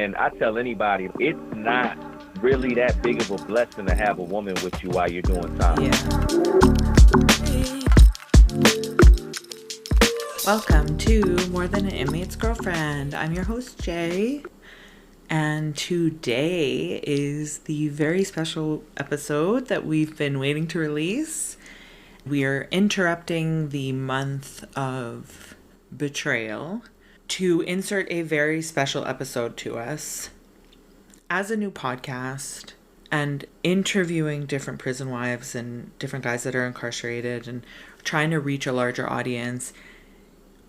And I tell anybody, it's not really that big of a blessing to have a woman with you while you're doing time. Yeah. Welcome to More Than an Inmate's Girlfriend. I'm your host, Jay. And today is the very special episode that we've been waiting to release. We are interrupting the month of betrayal to insert a very special episode to us. As a new podcast and interviewing different prison wives and different guys that are incarcerated and trying to reach a larger audience,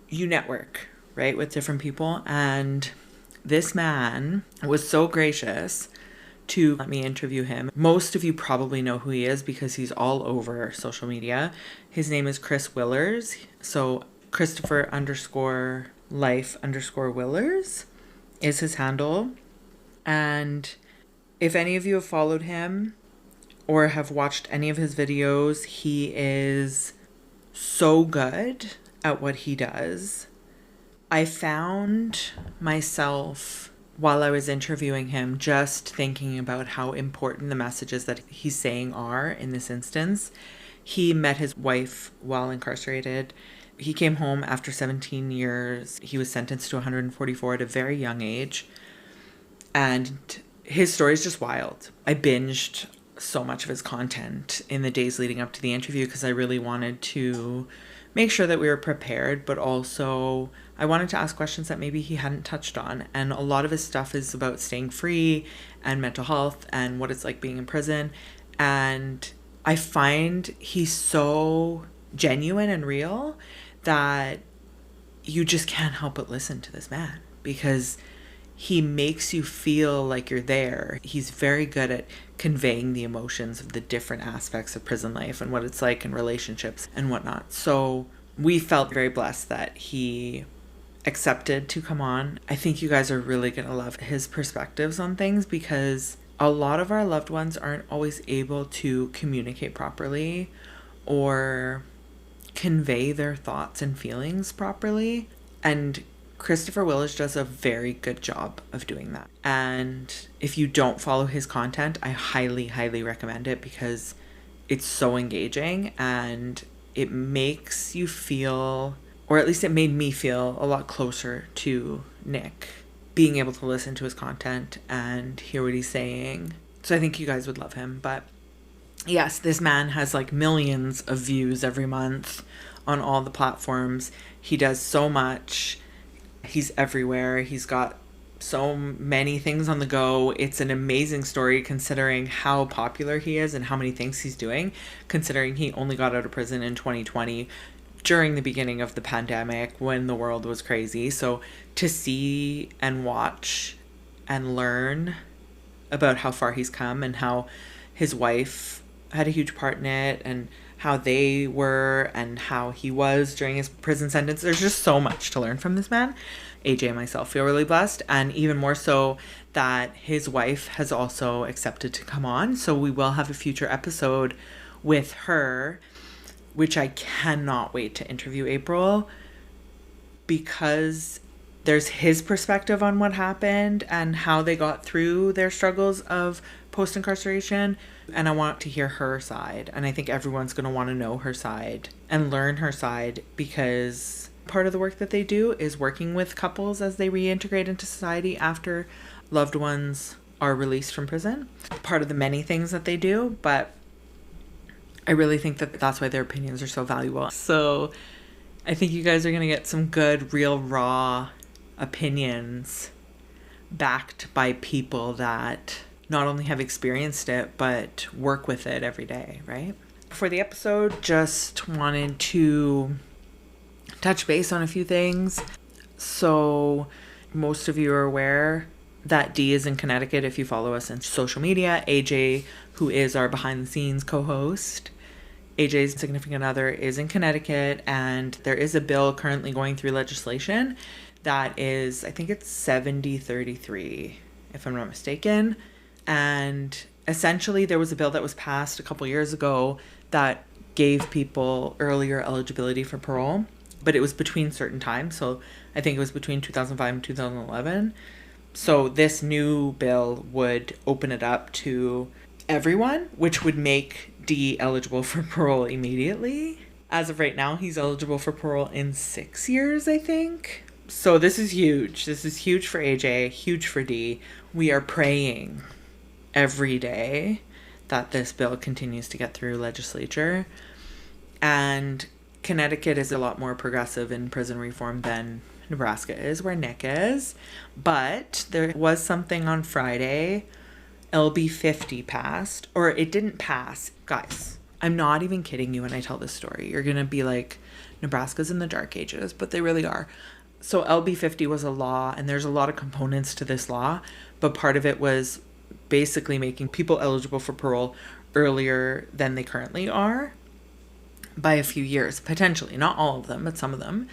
you network, right, with different people. And this man was so gracious to let me interview him. Most of you probably know who he is because he's all over social media. His name is Chris Willars. So Christopher_life_Willars is his handle. And if any of you have followed him or have watched any of his videos, he is so good at what he does. I found myself, while I was interviewing him, just thinking about how important the messages that he's saying are in this instance. He met his wife while incarcerated. He came home after 17 years. He was sentenced to 144 at a very young age. And his story is just wild. I binged so much of his content in the days leading up to the interview because I really wanted to make sure that we were prepared, but also I wanted to ask questions that maybe he hadn't touched on. And a lot of his stuff is about staying free and mental health and what it's like being in prison. And I find he's so genuine and real that you just can't help but listen to this man because he makes you feel like you're there. He's very good at conveying the emotions of the different aspects of prison life and what it's like in relationships and whatnot. So we felt very blessed that he accepted to come on. I think you guys are really going to love his perspectives on things because a lot of our loved ones aren't always able to communicate properly or convey their thoughts and feelings properly. And Christopher Willars does a very good job of doing that. And if you don't follow his content, I highly, highly recommend it because it's so engaging and it makes you feel, or at least it made me feel, a lot closer to Nick, being able to listen to his content and hear what he's saying. So I think you guys would love him. But yes, this man has like millions of views every month on all the platforms. He does so much. He's everywhere. He's got so many things on the go. It's an amazing story considering how popular he is and how many things he's doing, considering he only got out of prison in 2020 during the beginning of the pandemic when the world was crazy. So to see and watch and learn about how far he's come and how his wife had a huge part in it and how they were and how he was during his prison sentence. There's just so much to learn from this man. AJ and myself feel really blessed, and even more so that his wife has also accepted to come on. So we will have a future episode with her, which I cannot wait to interview April because there's his perspective on what happened and how they got through their struggles of post-incarceration. And I want to hear her side. And I think everyone's going to want to know her side and learn her side because part of the work that they do is working with couples as they reintegrate into society after loved ones are released from prison. Part of the many things that they do, but I really think that that's why their opinions are so valuable. So I think you guys are going to get some good, real, raw opinions backed by people that not only have experienced it, but work with it every day, right? For the episode, just wanted to touch base on a few things. So most of you are aware that D is in Connecticut if you follow us on social media. AJ, who is our behind the scenes co-host, AJ's significant other is in Connecticut, and there is a bill currently going through legislation that is, I think it's 70-33, if I'm not mistaken. And essentially there was a bill that was passed a couple years ago that gave people earlier eligibility for parole, but it was between certain times. So I think it was between 2005 and 2011. So this new bill would open it up to everyone, which would make D eligible for parole immediately. As of right now, he's eligible for parole in 6 years, I think. So this is huge. This is huge for AJ, huge for D. We are praying every day that this bill continues to get through legislature. And Connecticut is a lot more progressive in prison reform than Nebraska is, where Nick is. But there was something on Friday. LB 50 passed, or it didn't pass. Guys, I'm not even kidding you when I tell this story. You're going to be like, Nebraska's in the dark ages, but they really are. So LB 50 was a law, and there's a lot of components to this law, but part of it was basically making people eligible for parole earlier than they currently are by a few years, potentially. Not all of them, but some of them.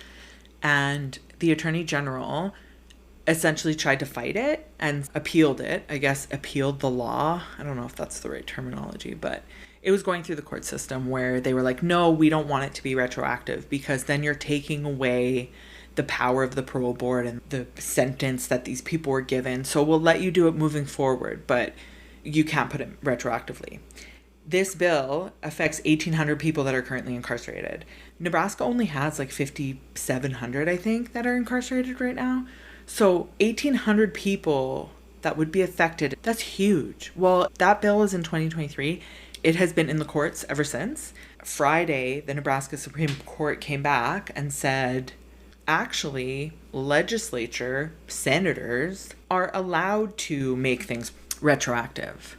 And the Attorney General essentially tried to fight it and appealed it. I guess appealed the law. I don't know if that's the right terminology, but it was going through the court system where they were like, no, we don't want it to be retroactive because then you're taking away the power of the parole board and the sentence that these people were given. So we'll let you do it moving forward, but you can't put it retroactively. This bill affects 1,800 people that are currently incarcerated. Nebraska only has like 5,700, I think, that are incarcerated right now. So 1,800 people that would be affected, that's huge. Well, that bill is in 2023. It has been in the courts ever since. Friday, the Nebraska Supreme Court came back and said, actually, legislature, senators are allowed to make things retroactive.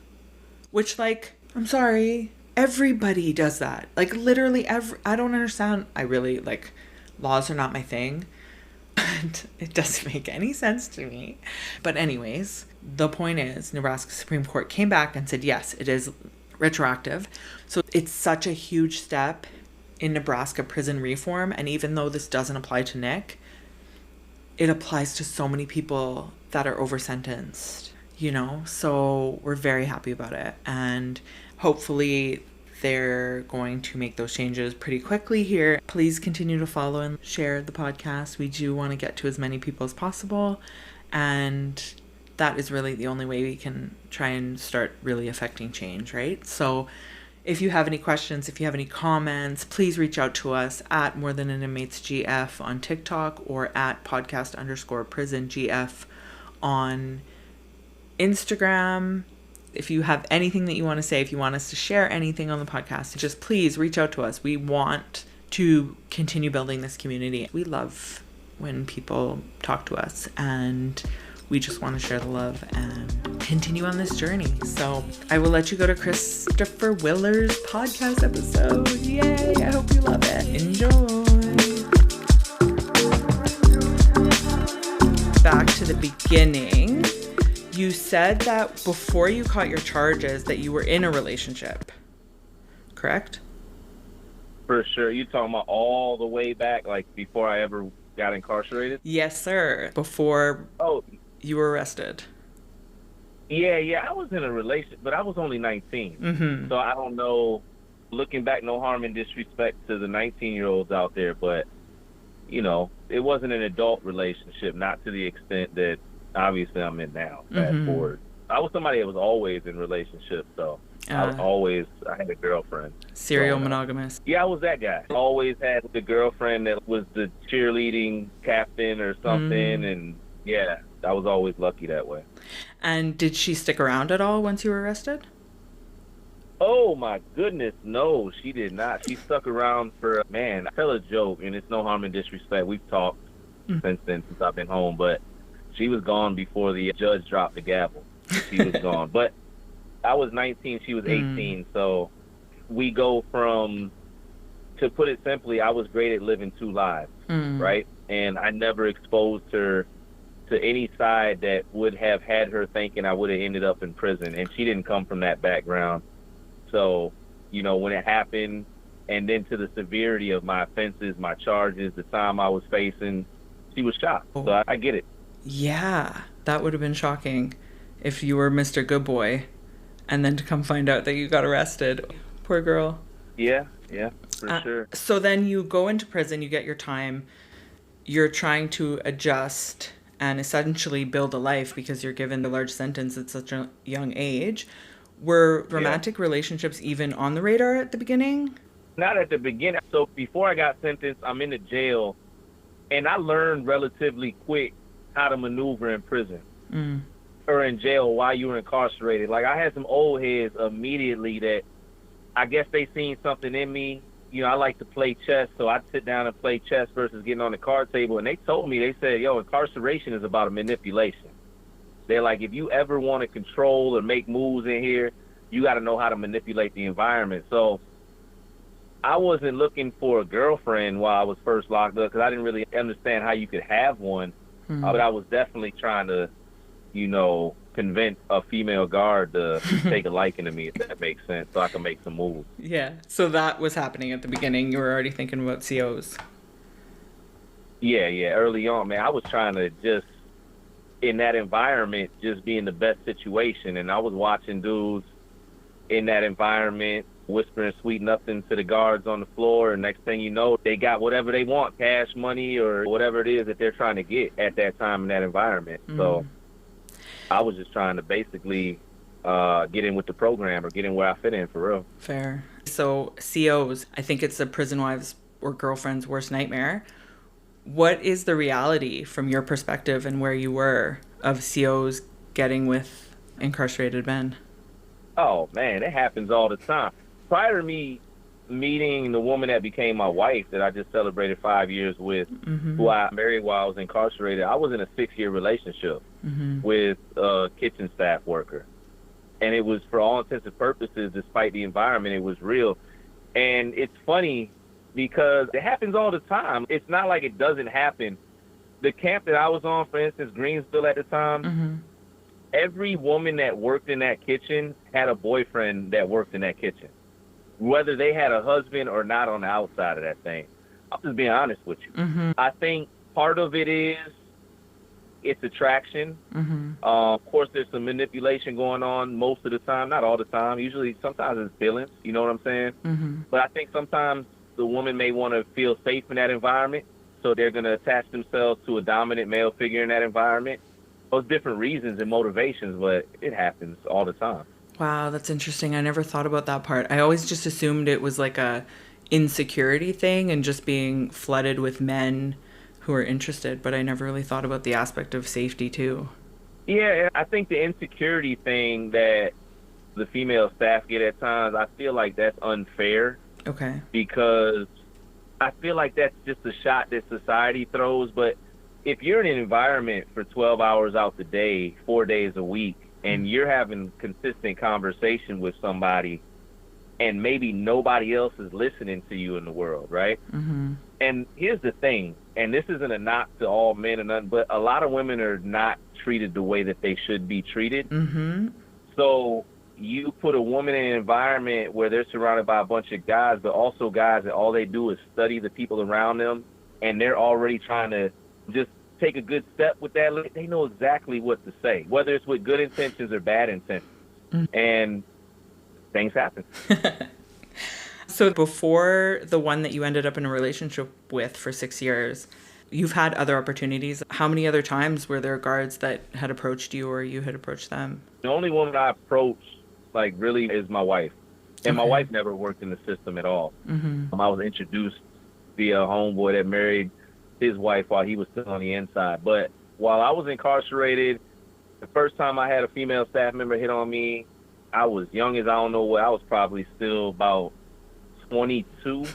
Which, like, I'm sorry, everybody does that. Like, literally I don't understand. I really, like, laws are not my thing. And it doesn't make any sense to me. But anyways, the point is, Nebraska Supreme Court came back and said, yes, it is retroactive. So it's such a huge step in Nebraska prison reform. And even though this doesn't apply to Nick, it applies to so many people that are over-sentenced, you know? So we're very happy about it. And hopefully they're going to make those changes pretty quickly here. Please continue to follow and share the podcast. We do want to get to as many people as possible. And that is really the only way we can try and start really affecting change, right? So if you have any questions, if you have any comments, please reach out to us at More Than an Inmate's GF on TikTok or at podcast_prison_GF on Instagram. If you have anything that you want to say, if you want us to share anything on the podcast, just please reach out to us. We want to continue building this community. We love when people talk to us, and we just want to share the love and continue on this journey. So I will let you go to Christopher Willars' podcast episode. Yay! I hope you love it. Enjoy. Back to the beginning. You said that before you caught your charges that you were in a relationship, correct? For sure. You talking about all the way back, like before I ever got incarcerated? Yes, sir. Before you were arrested. Yeah. I was in a relationship, but I was only 19. Mm-hmm. So I don't know. Looking back, no harm and disrespect to the 19-year-olds out there, but, you know, it wasn't an adult relationship, not to the extent that obviously I'm in now. Fast forward. I was somebody that was always in relationships, so I had a girlfriend. Serial monogamous. Yeah, I was that guy. Always had the girlfriend that was the cheerleading captain or something, and yeah, I was always lucky that way. And did she stick around at all once you were arrested? Oh my goodness, no, she did not. She stuck around for, man, I tell a joke, and it's no harm and disrespect. We've talked since then, since I've been home, but she was gone before the judge dropped the gavel. She was gone. But I was 19, she was 18, so we go from, to put it simply, I was great at living two lives, right? And I never exposed her to any side that would have had her thinking I would have ended up in prison. And she didn't come from that background. So, you know, when it happened, and then to the severity of my offenses, my charges, the time I was facing, she was shocked. So I get it. Yeah, that would have been shocking if you were Mr. Good Boy and then to come find out that you got arrested. Poor girl. Yeah, for sure. So then you go into prison, you get your time, you're trying to adjust, and essentially build a life because you're given a large sentence at such a young age. Were romantic relationships even on the radar at the beginning? Not at the beginning. So before I got sentenced, I'm in the jail, and I learned relatively quick how to maneuver in prison or in jail while you were incarcerated. Like, I had some old heads immediately that I guess they seen something in me. You know, I like to play chess, so I'd sit down and play chess versus getting on the card table. And they told me, they said, yo, incarceration is about a manipulation. They're like, if you ever want to control or make moves in here, you got to know how to manipulate the environment. So I wasn't looking for a girlfriend while I was first locked up because I didn't really understand how you could have one. But I was definitely trying to, you know, convince a female guard to take a liking to me, if that makes sense, so I can make some moves. Yeah. So that was happening at the beginning. You were already thinking about COs. Yeah, early on, man. I was trying to just, in that environment, just be in the best situation. And I was watching dudes in that environment whispering sweet nothing to the guards on the floor, and next thing you know, they got whatever they want, cash, money, or whatever it is that they're trying to get at that time in that environment. So I was just trying to basically get in with the program or get in where I fit in, for real. Fair. So COs, I think it's a prison wives or girlfriend's worst nightmare. What is the reality from your perspective and where you were of COs getting with incarcerated men? Oh, man, it happens all the time. Prior to me meeting the woman that became my wife that I just celebrated 5 years with, who I married while I was incarcerated, I was in a 6-year relationship with a kitchen staff worker. And it was, for all intents and purposes, despite the environment, it was real. And it's funny because it happens all the time. It's not like it doesn't happen. The camp that I was on, for instance, Greensville at the time, every woman that worked in that kitchen had a boyfriend that worked in that kitchen, whether they had a husband or not on the outside of that thing. I'm just being honest with you. I think part of it is it's attraction. Of course, there's some manipulation going on most of the time, not all the time. Usually, sometimes it's feelings, you know what I'm saying? But I think sometimes the woman may want to feel safe in that environment, so they're going to attach themselves to a dominant male figure in that environment. Those different reasons and motivations, but it happens all the time. Wow, that's interesting. I never thought about that part. I always just assumed it was like a insecurity thing and just being flooded with men who are interested, but I never really thought about the aspect of safety too. Yeah, I think the insecurity thing that the female staff get at times, I feel like that's unfair. Okay. Because I feel like that's just a shot that society throws. But if you're in an environment for 12 hours out the day, 4 days a week, and you're having consistent conversation with somebody and maybe nobody else is listening to you in the world, right? And here's the thing, and this isn't a knock to all men or nothing, but a lot of women are not treated the way that they should be treated. So you put a woman in an environment where they're surrounded by a bunch of guys, but also guys that all they do is study the people around them, and they're already trying to just take a good step with that. They know exactly what to say, whether it's with good intentions or bad intentions. And things happen. So before the one that you ended up in a relationship with for 6 years, you've had other opportunities. How many other times were there guards that had approached you or you had approached them? The only woman I approached, like, really is my wife. And my wife never worked in the system at all. I was introduced via a homeboy that married his wife while he was still on the inside. But while I was incarcerated, the first time I had a female staff member hit on me, I was young as I don't know what. I was probably still about 22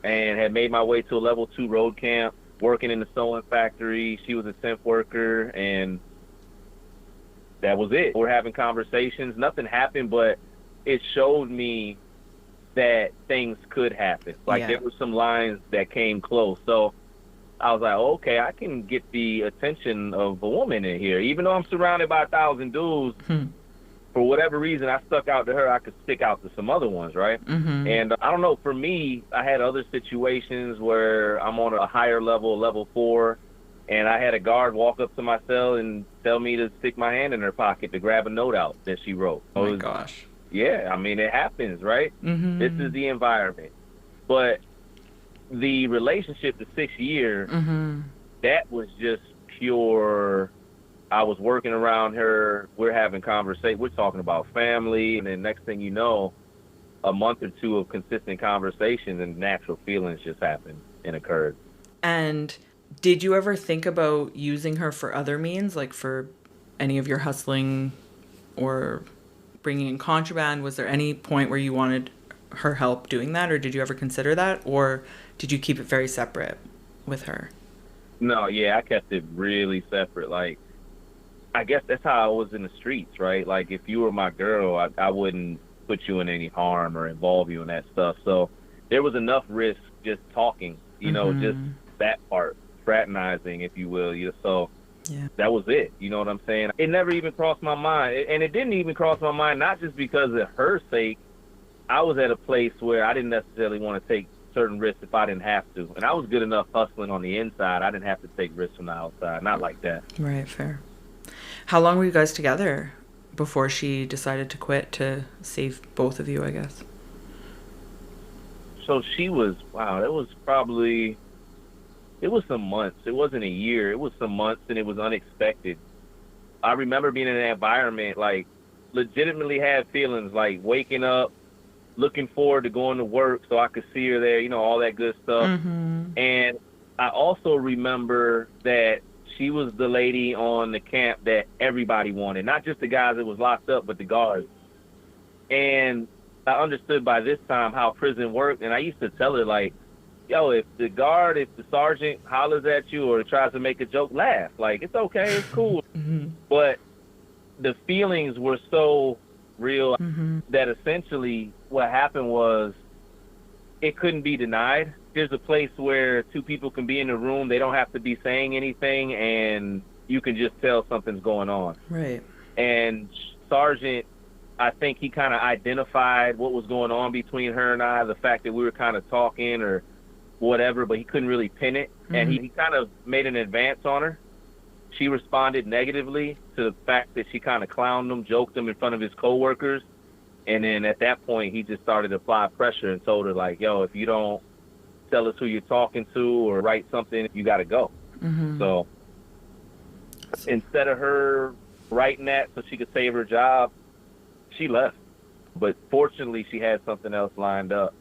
and had made my way to a level 2 road camp, working in the sewing factory. She was a temp worker, and that was it. We're having conversations. Nothing happened, but it showed me that things could happen. Like, there were some lines that came close. So I was like, okay, I can get the attention of a woman in here. Even though I'm surrounded by 1,000 dudes, for whatever reason, I stuck out to her. I could stick out to some other ones, right? And I don't know, for me, I had other situations where I'm on a higher level, level 4, and I had a guard walk up to my cell and tell me to stick my hand in her pocket to grab a note out that she wrote. Oh, my gosh. Yeah, I mean, it happens, right? This is the environment. But the relationship, the 6 year, that was just pure, I was working around her, we're having conversation, we're talking about family, and then next thing you know, a month or two of consistent conversations and natural feelings just happened and occurred. And did you ever think about using her for other means, like for any of your hustling or bringing in contraband? Was there any point where you wanted her help doing that, or did you ever consider that, or did you keep it very separate with her? No, yeah, I kept it really separate. Like, I guess that's how I was in the streets, right? Like, if you were my girl, I wouldn't put you in any harm or involve you in that stuff. So there was enough risk just talking, just that part, fraternizing, if you will. So Yeah. that was it. You know what I'm saying? It never even crossed my mind. And it didn't even cross my mind, not just because of her sake. I was at a place where I didn't necessarily want to take certain risks if I didn't have to. And I was good enough hustling on the inside. I didn't have to take risks from the outside. Not like that. Right, fair. How long were you guys together before she decided to quit to save both of you, I guess? So she was, wow, it was some months. It wasn't a year. It was some months, and it was unexpected. I remember being in an environment, like, legitimately had feelings, like waking up, looking forward to going to work so I could see her there, all that good stuff. And I also remember that she was the lady on the camp that everybody wanted, not just the guys that was locked up, but the guards. And I understood by this time how prison worked, and I used to tell her, like, yo, if the sergeant hollers at you or tries to make a joke, laugh. Like, it's okay, it's cool. But the feelings were so real that essentially what happened was it couldn't be denied. There's a place where two people can be in a room, they don't have to be saying anything, and you can just tell something's going on. Right. And Sergeant, I think he kind of identified what was going on between her and I, the fact that we were kind of talking or whatever, but he couldn't really pin it. And he kind of made an advance on her. She responded negatively to the fact that she kind of clowned him, joked him in front of his coworkers. And then at that point, he just started to apply pressure and told her, like, yo, if you don't tell us who you're talking to or write something, you got to go. So instead of her writing that so she could save her job, she left. But fortunately, she had something else lined up.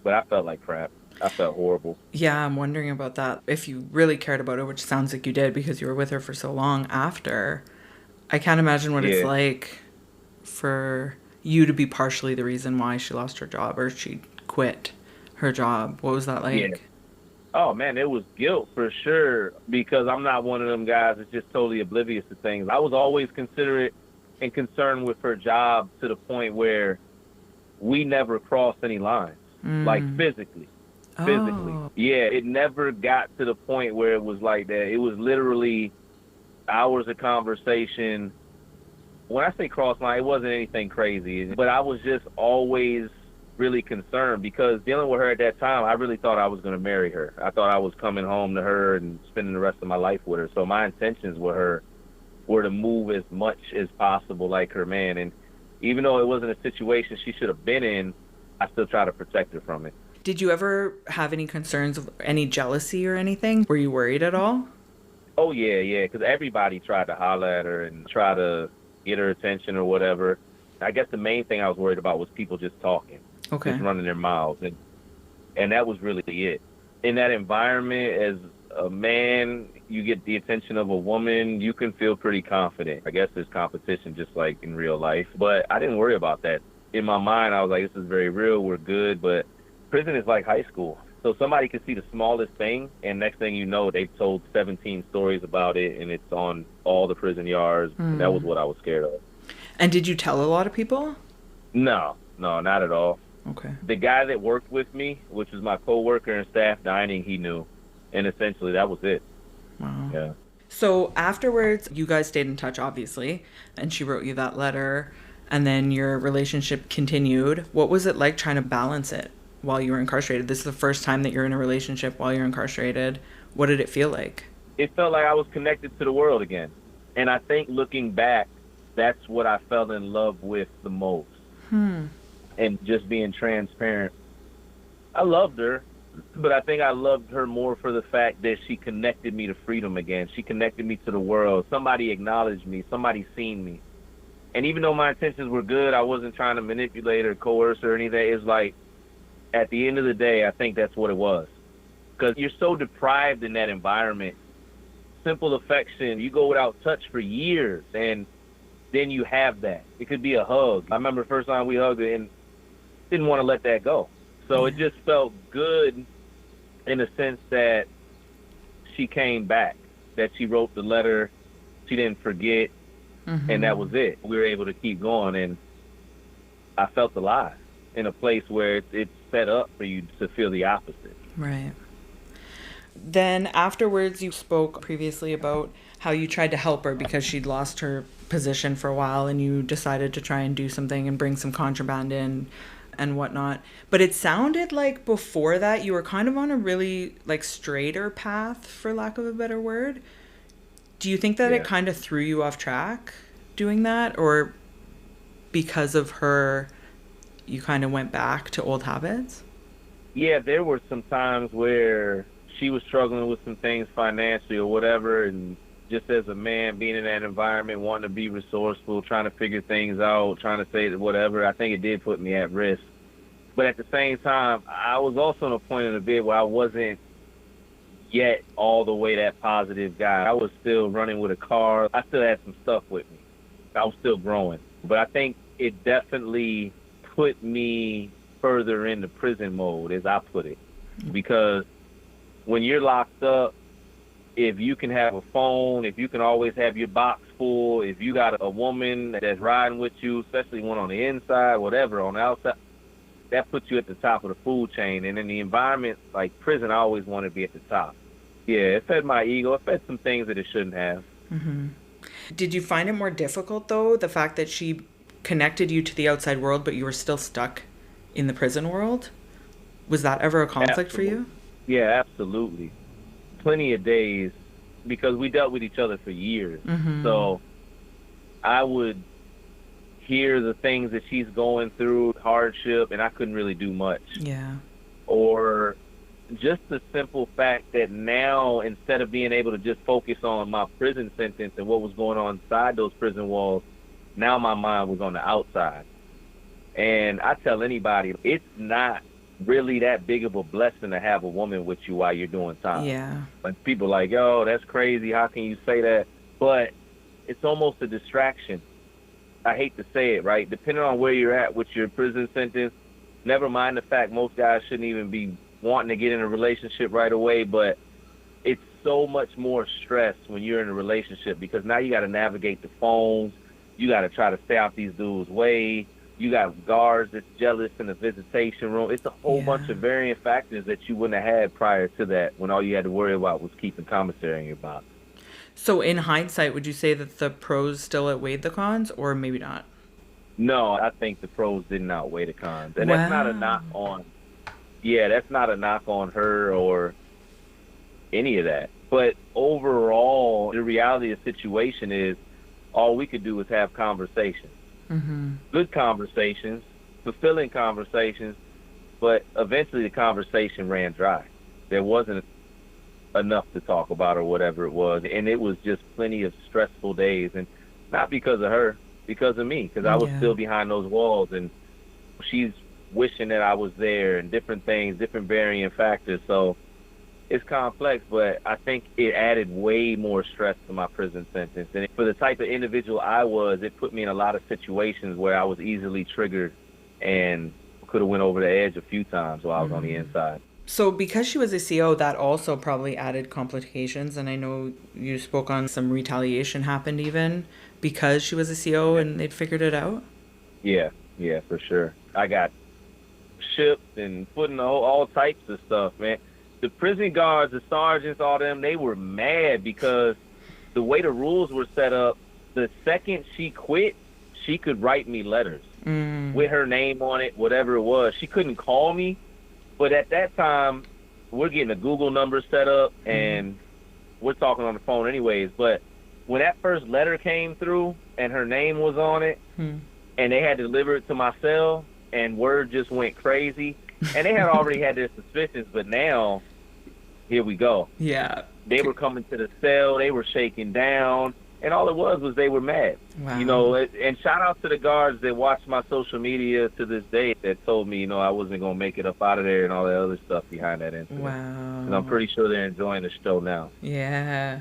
But I felt like crap. I felt horrible. Yeah, I'm wondering about that. If you really cared about her, which sounds like you did because you were with her for so long after, I can't imagine what it's like for you to be partially the reason why she lost her job or she quit her job. What was that like? Yeah. Oh, man, it was guilt for sure, because I'm not one of them guys that's just totally oblivious to things. I was always considerate and concerned with her job to the point where we never crossed any lines, like physically. Oh. Yeah, it never got to the point where it was like that. It was literally hours of conversation. When I say cross line, it wasn't anything crazy, but I was just always really concerned because dealing with her at that time, I really thought I was going to marry her. I thought I was coming home to her and spending the rest of my life with her. So my intentions with her were to move as much as possible like her man. And even though it wasn't a situation she should have been in, I still try to protect her from it. Did you ever have any concerns of any jealousy or anything? Were you worried at all? Oh, yeah, because everybody tried to holler at her and try to get her attention or whatever. I guess the main thing I was worried about was people just talking, just running their mouths. And that was really it. In that environment, as a man, you get the attention of a woman, you can feel pretty confident. I guess there's competition just like in real life. But I didn't worry about that. In my mind, I was like, this is very real, we're good, but prison is like high school. So somebody can see the smallest thing, and next thing you know, they've told 17 stories about it, and it's on all the prison yards. And that was what I was scared of. And did you tell a lot of people? No, not at all. Okay. The guy that worked with me, which was my coworker in staff dining, he knew. And essentially, that was it. Wow. Yeah. So afterwards, you guys stayed in touch, obviously, and she wrote you that letter, and then your relationship continued. What was it like trying to balance it while you were incarcerated? This is the first time that you're in a relationship while you're incarcerated. What did it feel like? It felt like I was connected to the world again. And I think looking back, that's what I fell in love with the most. And just being transparent. I loved her. But I think I loved her more for the fact that she connected me to freedom again. She connected me to the world. Somebody acknowledged me. Somebody seen me. And even though my intentions were good, I wasn't trying to manipulate or coerce or anything. It's like, at the end of the day, I think that's what it was. Because you're so deprived in that environment. Simple affection, you go without touch for years, and then you have that. It could be a hug. I remember the first time we hugged and didn't want to let that go. So it just felt good in the sense that she came back, that she wrote the letter, she didn't forget, and that was it. We were able to keep going, and I felt alive in a place where it's set up for you to feel the opposite. Right. Then afterwards, you spoke previously about how you tried to help her because she'd lost her position for a while, and you decided to try and do something and bring some contraband in and whatnot. But it sounded like before that you were kind of on a really like straighter path, for lack of a better word. Do you think that it kind of threw you off track doing that, or because of her you kind of went back to old habits? Yeah, there were some times where she was struggling with some things financially or whatever, and just as a man being in that environment, wanting to be resourceful, trying to figure things out, trying to say that whatever, I think it did put me at risk. But at the same time, I was also in a point in the bid where I wasn't yet all the way that positive guy. I was still running with a car. I still had some stuff with me. I was still growing. But I think it definitely put me further into prison mode, as I put it. Because when you're locked up, if you can have a phone, if you can always have your box full, if you got a woman that's riding with you, especially one on the inside, whatever, on the outside, that puts you at the top of the food chain. And in the environment like prison, I always want to be at the top. Yeah, it fed my ego. It fed some things that it shouldn't have. Did you find it more difficult, though, the fact that she connected you to the outside world, but you were still stuck in the prison world? Was that ever a conflict for you? Yeah, absolutely. Plenty of days, because we dealt with each other for years. So I would hear the things that she's going through, hardship, and I couldn't really do much. Yeah. Or just the simple fact that now, instead of being able to just focus on my prison sentence and what was going on inside those prison walls, now my mind was on the outside. And I tell anybody, it's not really that big of a blessing to have a woman with you while you're doing time. Yeah. Like, people are like, yo, that's crazy. How can you say that? But it's almost a distraction. I hate to say it, right? Depending on where you're at with your prison sentence, never mind the fact most guys shouldn't even be wanting to get in a relationship right away, but it's so much more stress when you're in a relationship, because now you got to navigate the phones. You got to try to stay out these dudes' way. You got guards that's jealous in the visitation room. It's a whole bunch of varying factors that you wouldn't have had prior to that, when all you had to worry about was keeping commissary in your box. So in hindsight, would you say that the pros still outweighed the cons, or maybe not? No, I think the pros didn't outweigh the cons. And that's not a knock on, that's not a knock on her or any of that. But overall, the reality of the situation is all we could do was have conversations. Good conversations, fulfilling conversations, but eventually the conversation ran dry. There wasn't enough to talk about or whatever it was, and it was just plenty of stressful days, and not because of her, because of me, because I was still behind those walls, and she's wishing that I was there, and different things, different varying factors. So it's complex, but I think it added way more stress to my prison sentence. And for the type of individual I was, it put me in a lot of situations where I was easily triggered and could have went over the edge a few times while I was on the inside. So because she was a CO, that also probably added complications. And I know you spoke on some retaliation happened even because she was a CO and they'd figured it out. Yeah, for sure. I got shipped and put in all types of stuff, man. The prison guards, the sergeants, all them, they were mad because the way the rules were set up, the second she quit, she could write me letters with her name on it, whatever it was. She couldn't call me, but at that time, we're getting a Google number set up, and we're talking on the phone anyways. But when that first letter came through and her name was on it, and they had to deliver it to my cell, and word just went crazy, And they had already had their suspicions, but now, here we go. Yeah. They were coming to the cell, they were shaking down, and all it was they were mad. Wow. You know, and shout out to the guards that watch my social media to this day that told me, you know, I wasn't going to make it up out of there and all that other stuff behind that incident. Wow. And I'm pretty sure they're enjoying the show now. Yeah.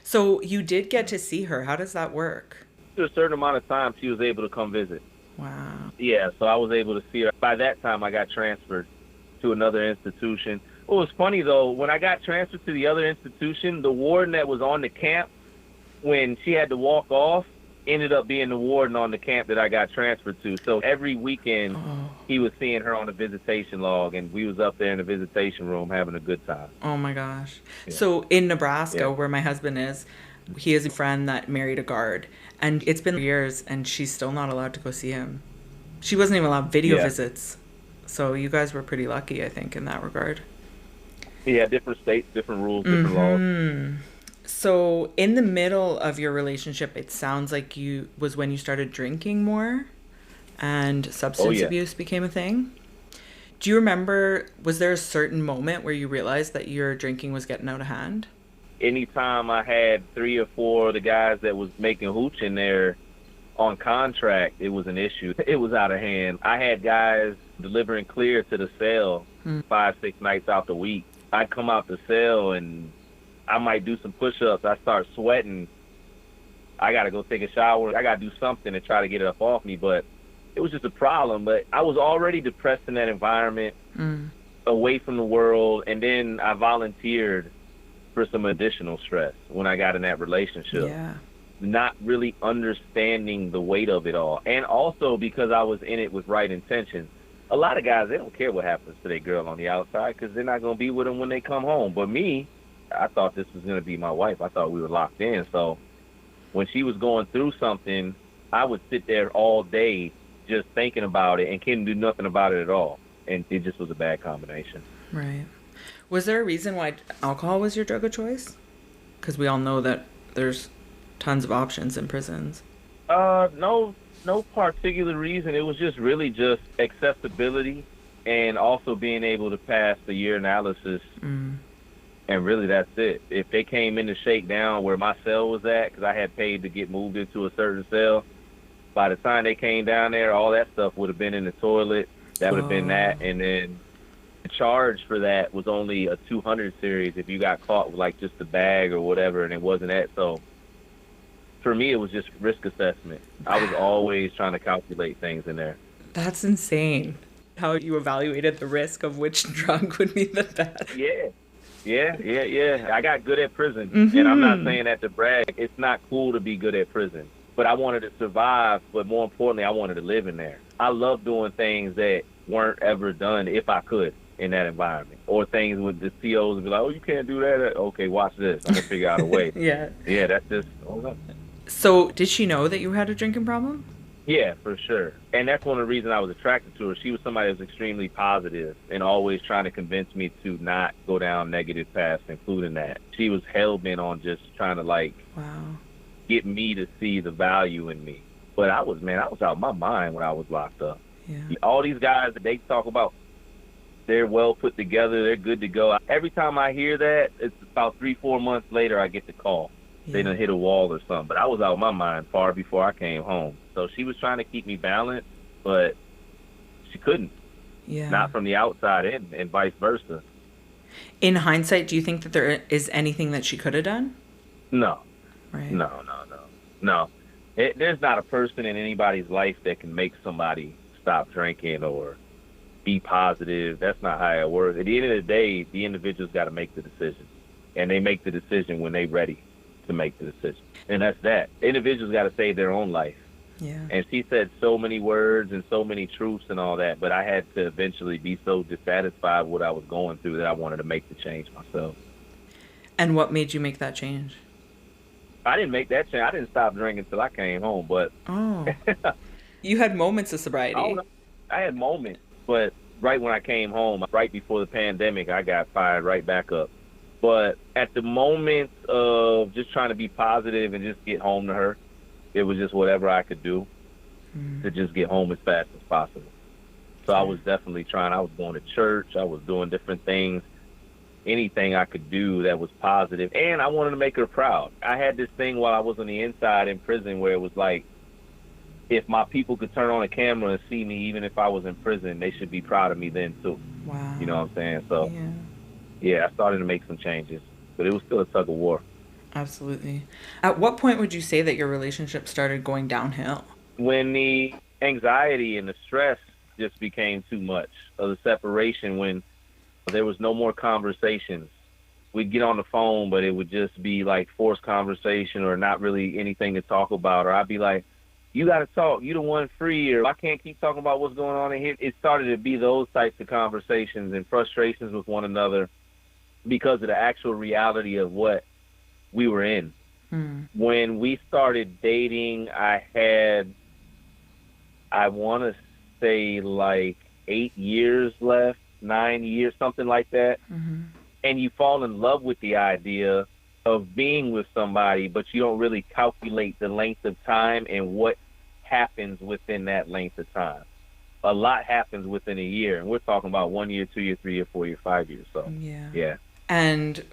So you did get to see her. How does that work? To a certain amount of time, she was able to come visit. Wow. Yeah, so I was able to see her. By that time, I got transferred to another institution. It was funny, though. When I got transferred to the other institution, the warden that was on the camp, when she had to walk off, ended up being the warden on the camp that I got transferred to. So every weekend, he was seeing her on the visitation log, and we was up there in the visitation room having a good time. Oh, my gosh. Yeah. So in Nebraska, where my husband is, he has a friend that married a guard. And it's been years, and she's still not allowed to go see him. She wasn't even allowed video visits. So you guys were pretty lucky, I think, in that regard. Yeah, different states, different rules, different laws. So in the middle of your relationship, it sounds like was when you started drinking more and substance abuse became a thing. Do you remember, was there a certain moment where you realized that your drinking was getting out of hand? Anytime I had 3 or 4 of the guys that was making hooch in there on contract, it was an issue. It was out of hand. I had guys delivering clear to the cell 5-6 nights out the week. I'd come out the cell and I might do some push-ups. I start sweating. I got to go take a shower. I got to do something to try to get it up off me. But it was just a problem. But I was already depressed in that environment, away from the world. And then I volunteered for some additional stress when I got in that relationship. Yeah. Not really understanding the weight of it all. And also because I was in it with right intentions. A lot of guys, they don't care what happens to their girl on the outside because they're not going to be with them when they come home. But me, I thought this was going to be my wife. I thought we were locked in. So when she was going through something, I would sit there all day just thinking about it and couldn't do nothing about it at all. And it just was a bad combination. Right. Was there a reason why alcohol was your drug of choice? Because we all know that there's tons of options in prisons. No particular reason. It was just really just accessibility and also being able to pass the year analysis. And really that's it. If they came in to shake down where my cell was at, because I had paid to get moved into a certain cell, by the time they came down there, all that stuff would have been in the toilet. That would have been that. And then the charge for that was only a 200 series if you got caught with like just the bag or whatever, and it wasn't that. So for me, it was just risk assessment. I was always trying to calculate things in there. That's insane. How you evaluated the risk of which drug would be the best. Yeah. I got good at prison, and I'm not saying that to brag. It's not cool to be good at prison, but I wanted to survive, but more importantly, I wanted to live in there. I love doing things that weren't ever done if I could in that environment, or things with the COs and be like, oh, you can't do that. Okay, watch this. I'm going to figure out a way. Yeah, that's just, So did she know that you had a drinking problem? Yeah, for sure. And that's one of the reasons I was attracted to her. She was somebody that was extremely positive and always trying to convince me to not go down negative paths, including that. She was hell-bent on just trying to, get me to see the value in me. But I was out of my mind when I was locked up. Yeah. All these guys that they talk about, they're well put together, they're good to go. Every time I hear that, it's about 3-4 months later I get the call. Yeah. They done hit a wall or something. But I was out of my mind far before I came home. So she was trying to keep me balanced, but she couldn't. Yeah. Not from the outside in, and vice versa. In hindsight, do you think that there is anything that she could have done? No. Right. No. There's not a person in anybody's life that can make somebody stop drinking or be positive. That's not how it works. At the end of the day, the individual's got to make the decision. And they make the decision when they're ready to make the decision. And that's that. Individuals got to save their own life. Yeah. And she said so many words and so many truths and all that, but I had to eventually be so dissatisfied with what I was going through that I wanted to make the change myself. And what made you make that change? I didn't make that change. I didn't stop drinking until I came home, but... Oh. You had moments of sobriety. I had moments, but right when I came home, right before the pandemic, I got fired right back up. But at the moment of just trying to be positive and just get home to her, it was just whatever I could do to just get home as fast as possible. So I was definitely trying. I was going to church. I was doing different things, anything I could do that was positive, and I wanted to make her proud. I had this thing while I was on the inside in prison where it was like, if my people could turn on a camera and see me, even if I was in prison, they should be proud of me then too. Wow. You know what I'm saying? So Yeah. yeah, I started to make some changes, but it was still a tug of war. Absolutely. At what point would you say that your relationship started going downhill? When the anxiety and the stress just became too much of the separation, when there was no more conversations. We'd get on the phone, but it would just be like forced conversation or not really anything to talk about. Or I'd be like, you got to talk. You the one free, or I can't keep talking about what's going on in here. It started to be those types of conversations and frustrations with one another because of the actual reality of what we were in. When we started dating, I want to say like 8 years left, 9 years, something like that. And you fall in love with the idea of being with somebody, but you don't really calculate the length of time and what happens within that length of time. A lot happens within a year, and we're talking about 1 year, 2 year, 3 year, 4 year, 5 years. So yeah. And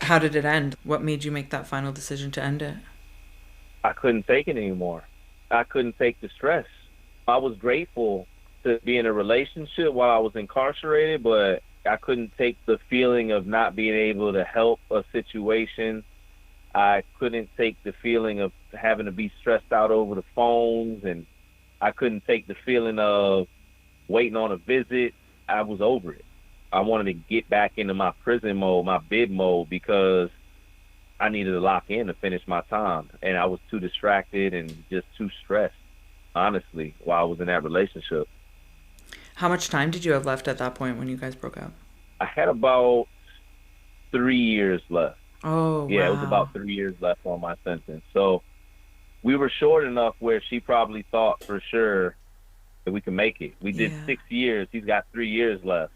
how did it end? What made you make that final decision to end it? I couldn't take it anymore. I couldn't take the stress. I was grateful to be in a relationship while I was incarcerated, but I couldn't take the feeling of not being able to help a situation. I couldn't take the feeling of having to be stressed out over the phones, and I couldn't take the feeling of waiting on a visit. I was over it. I wanted to get back into my prison mode, my bid mode, because I needed to lock in to finish my time. And I was too distracted and just too stressed, honestly, while I was in that relationship. How much time did you have left at that point when you guys broke up? I had about 3 years left. Oh, Yeah, wow. it was about 3 years left on my sentence. So we were short enough where she probably thought for sure that we could make it. We did 6 years. He's got 3 years left.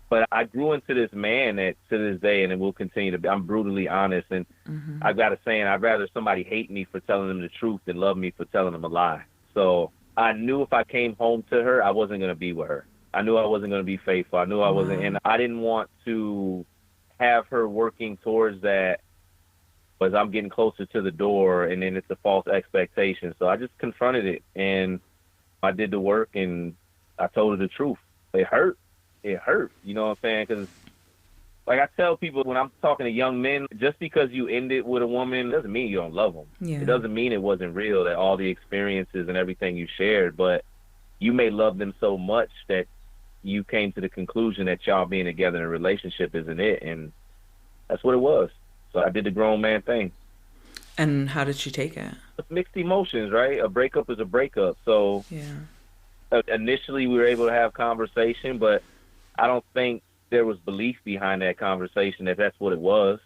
But I grew into this man that to this day, and it will continue to be, I'm brutally honest. And I've got a saying, I'd rather somebody hate me for telling them the truth than love me for telling them a lie. So I knew if I came home to her, I wasn't going to be with her. I knew I wasn't going to be faithful. I knew I wasn't, and I didn't want to have her working towards that as I'm getting closer to the door, and then it's a false expectation. So I just confronted it, and I did the work, and I told her the truth. It hurt. It hurt. You know what I'm saying? Because, like I tell people when I'm talking to young men, just because you ended with a woman doesn't mean you don't love them. Yeah. It doesn't mean it wasn't real, that all the experiences and everything you shared, but you may love them so much that you came to the conclusion that y'all being together in a relationship isn't it, and that's what it was. So I did the grown man thing. And how did she take it? It's mixed emotions, right? A breakup is a breakup. So initially we were able to have conversation, but I don't think there was belief behind that conversation if that's what it was.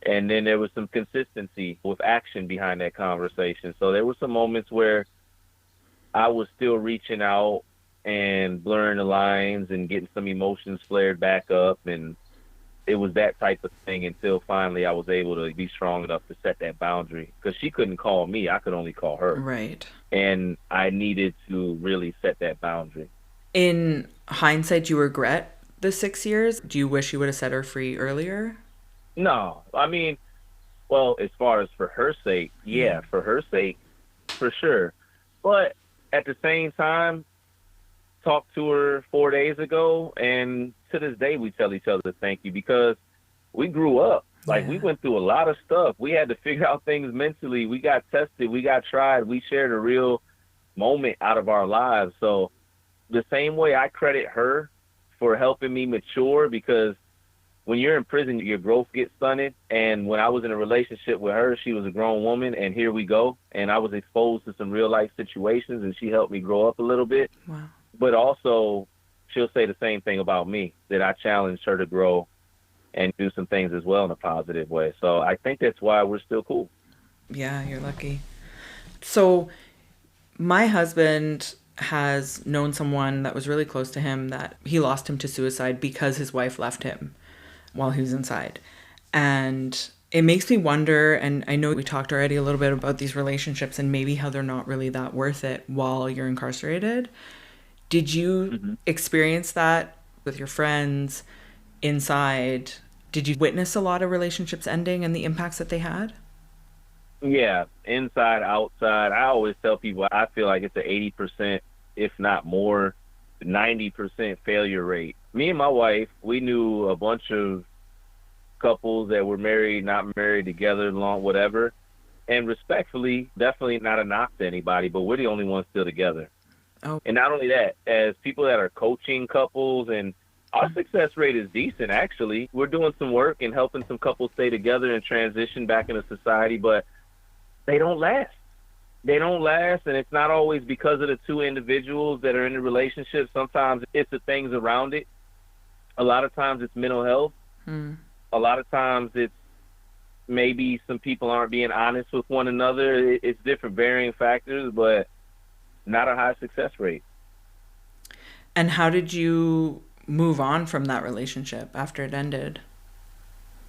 And then there was some consistency with action behind that conversation. So there were some moments where I was still reaching out and blurring the lines and getting some emotions flared back up, and it was that type of thing until finally I was able to be strong enough to set that boundary, because she couldn't call me. I could only call her. Right. And I needed to really set that boundary. In hindsight, do you regret the 6 years? Do you wish you would have set her free earlier? No. I mean, well, as far as for her sake, yeah, for her sake, for sure. But at the same time, talked to her 4 days ago, and to this day we tell each other thank you, because we grew up. Like, we went through a lot of stuff. We had to figure out things mentally. We got tested. We got tried. We shared a real moment out of our lives. So the same way I credit her for helping me mature, because when you're in prison, your growth gets stunted. And when I was in a relationship with her, she was a grown woman, and here we go. And I was exposed to some real life situations, and she helped me grow up a little bit. Wow. But also, she'll say the same thing about me, that I challenged her to grow and do some things as well in a positive way. So I think that's why we're still cool. Yeah, you're lucky. So my husband has known someone that was really close to him that he lost him to suicide because his wife left him while he was inside. And it makes me wonder, and I know we talked already a little bit about these relationships and maybe how they're not really that worth it while you're incarcerated. Did you Hmm. experience that with your friends inside? Did you witness a lot of relationships ending and the impacts that they had? Yeah, inside, outside. I always tell people I feel like it's an 80%, if not more, 90% failure rate. Me and my wife, we knew a bunch of couples that were married, not married together, long, whatever. And respectfully, definitely not a knock to anybody, but we're the only ones still together. Oh, And not only that, as people that are coaching couples, and our success rate is decent, actually. We're doing some work and helping some couples stay together and transition back into society, but they don't last. They don't last, and it's not always because of the two individuals that are in the relationship. Sometimes it's the things around it. A lot of times it's mental health. hmm. A lot of times it's maybe some people aren't being honest with one another. It's different varying factors, but not a high success rate. And how did you move on from that relationship after it ended?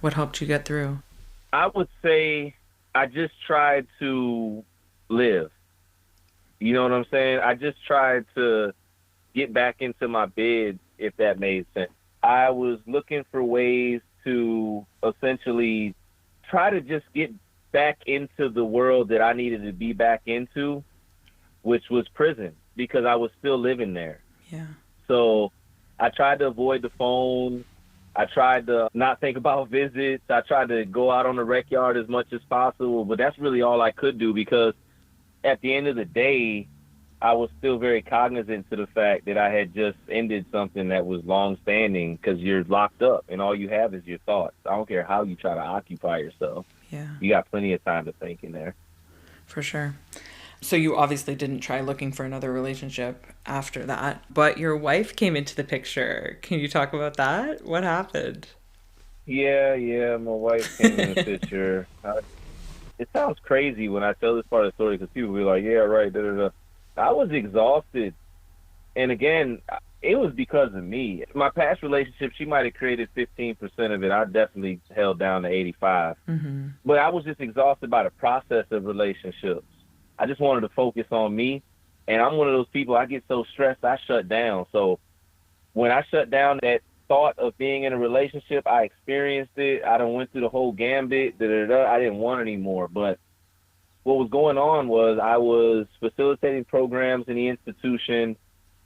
What helped you get through? I would say I just tried to live. You know what I'm saying? I just tried to get back into my bed, if that made sense. I was looking for ways to essentially try to just get back into the world that I needed to be back into, which was prison, because I was still living there. Yeah. So I tried to avoid the phone. I tried to not think about visits. I tried to go out on the rec yard as much as possible, but that's really all I could do because at the end of the day, I was still very cognizant to the fact that I had just ended something that was long standing because you're locked up and all you have is your thoughts. I don't care how you try to occupy yourself. Yeah, You got plenty of time to think in there. for sure. So you obviously didn't try looking for another relationship after that, but your wife came into the picture. Can you talk about that? What happened? Yeah, my wife came in the picture. It sounds crazy when I tell this part of the story because people be like, yeah, right, da, da, da. I was exhausted. And again, it was because of me. My past relationship, she might have created 15% of it. I definitely held down to 85. Mm-hmm. But I was just exhausted by the process of relationships. I just wanted to focus on me. And I'm one of those people, I get so stressed, I shut down. So when I shut down that thought of being in a relationship, I experienced it. I done went through the whole gambit. Da, da, da. I didn't want anymore. But what was going on was I was facilitating programs in the institution.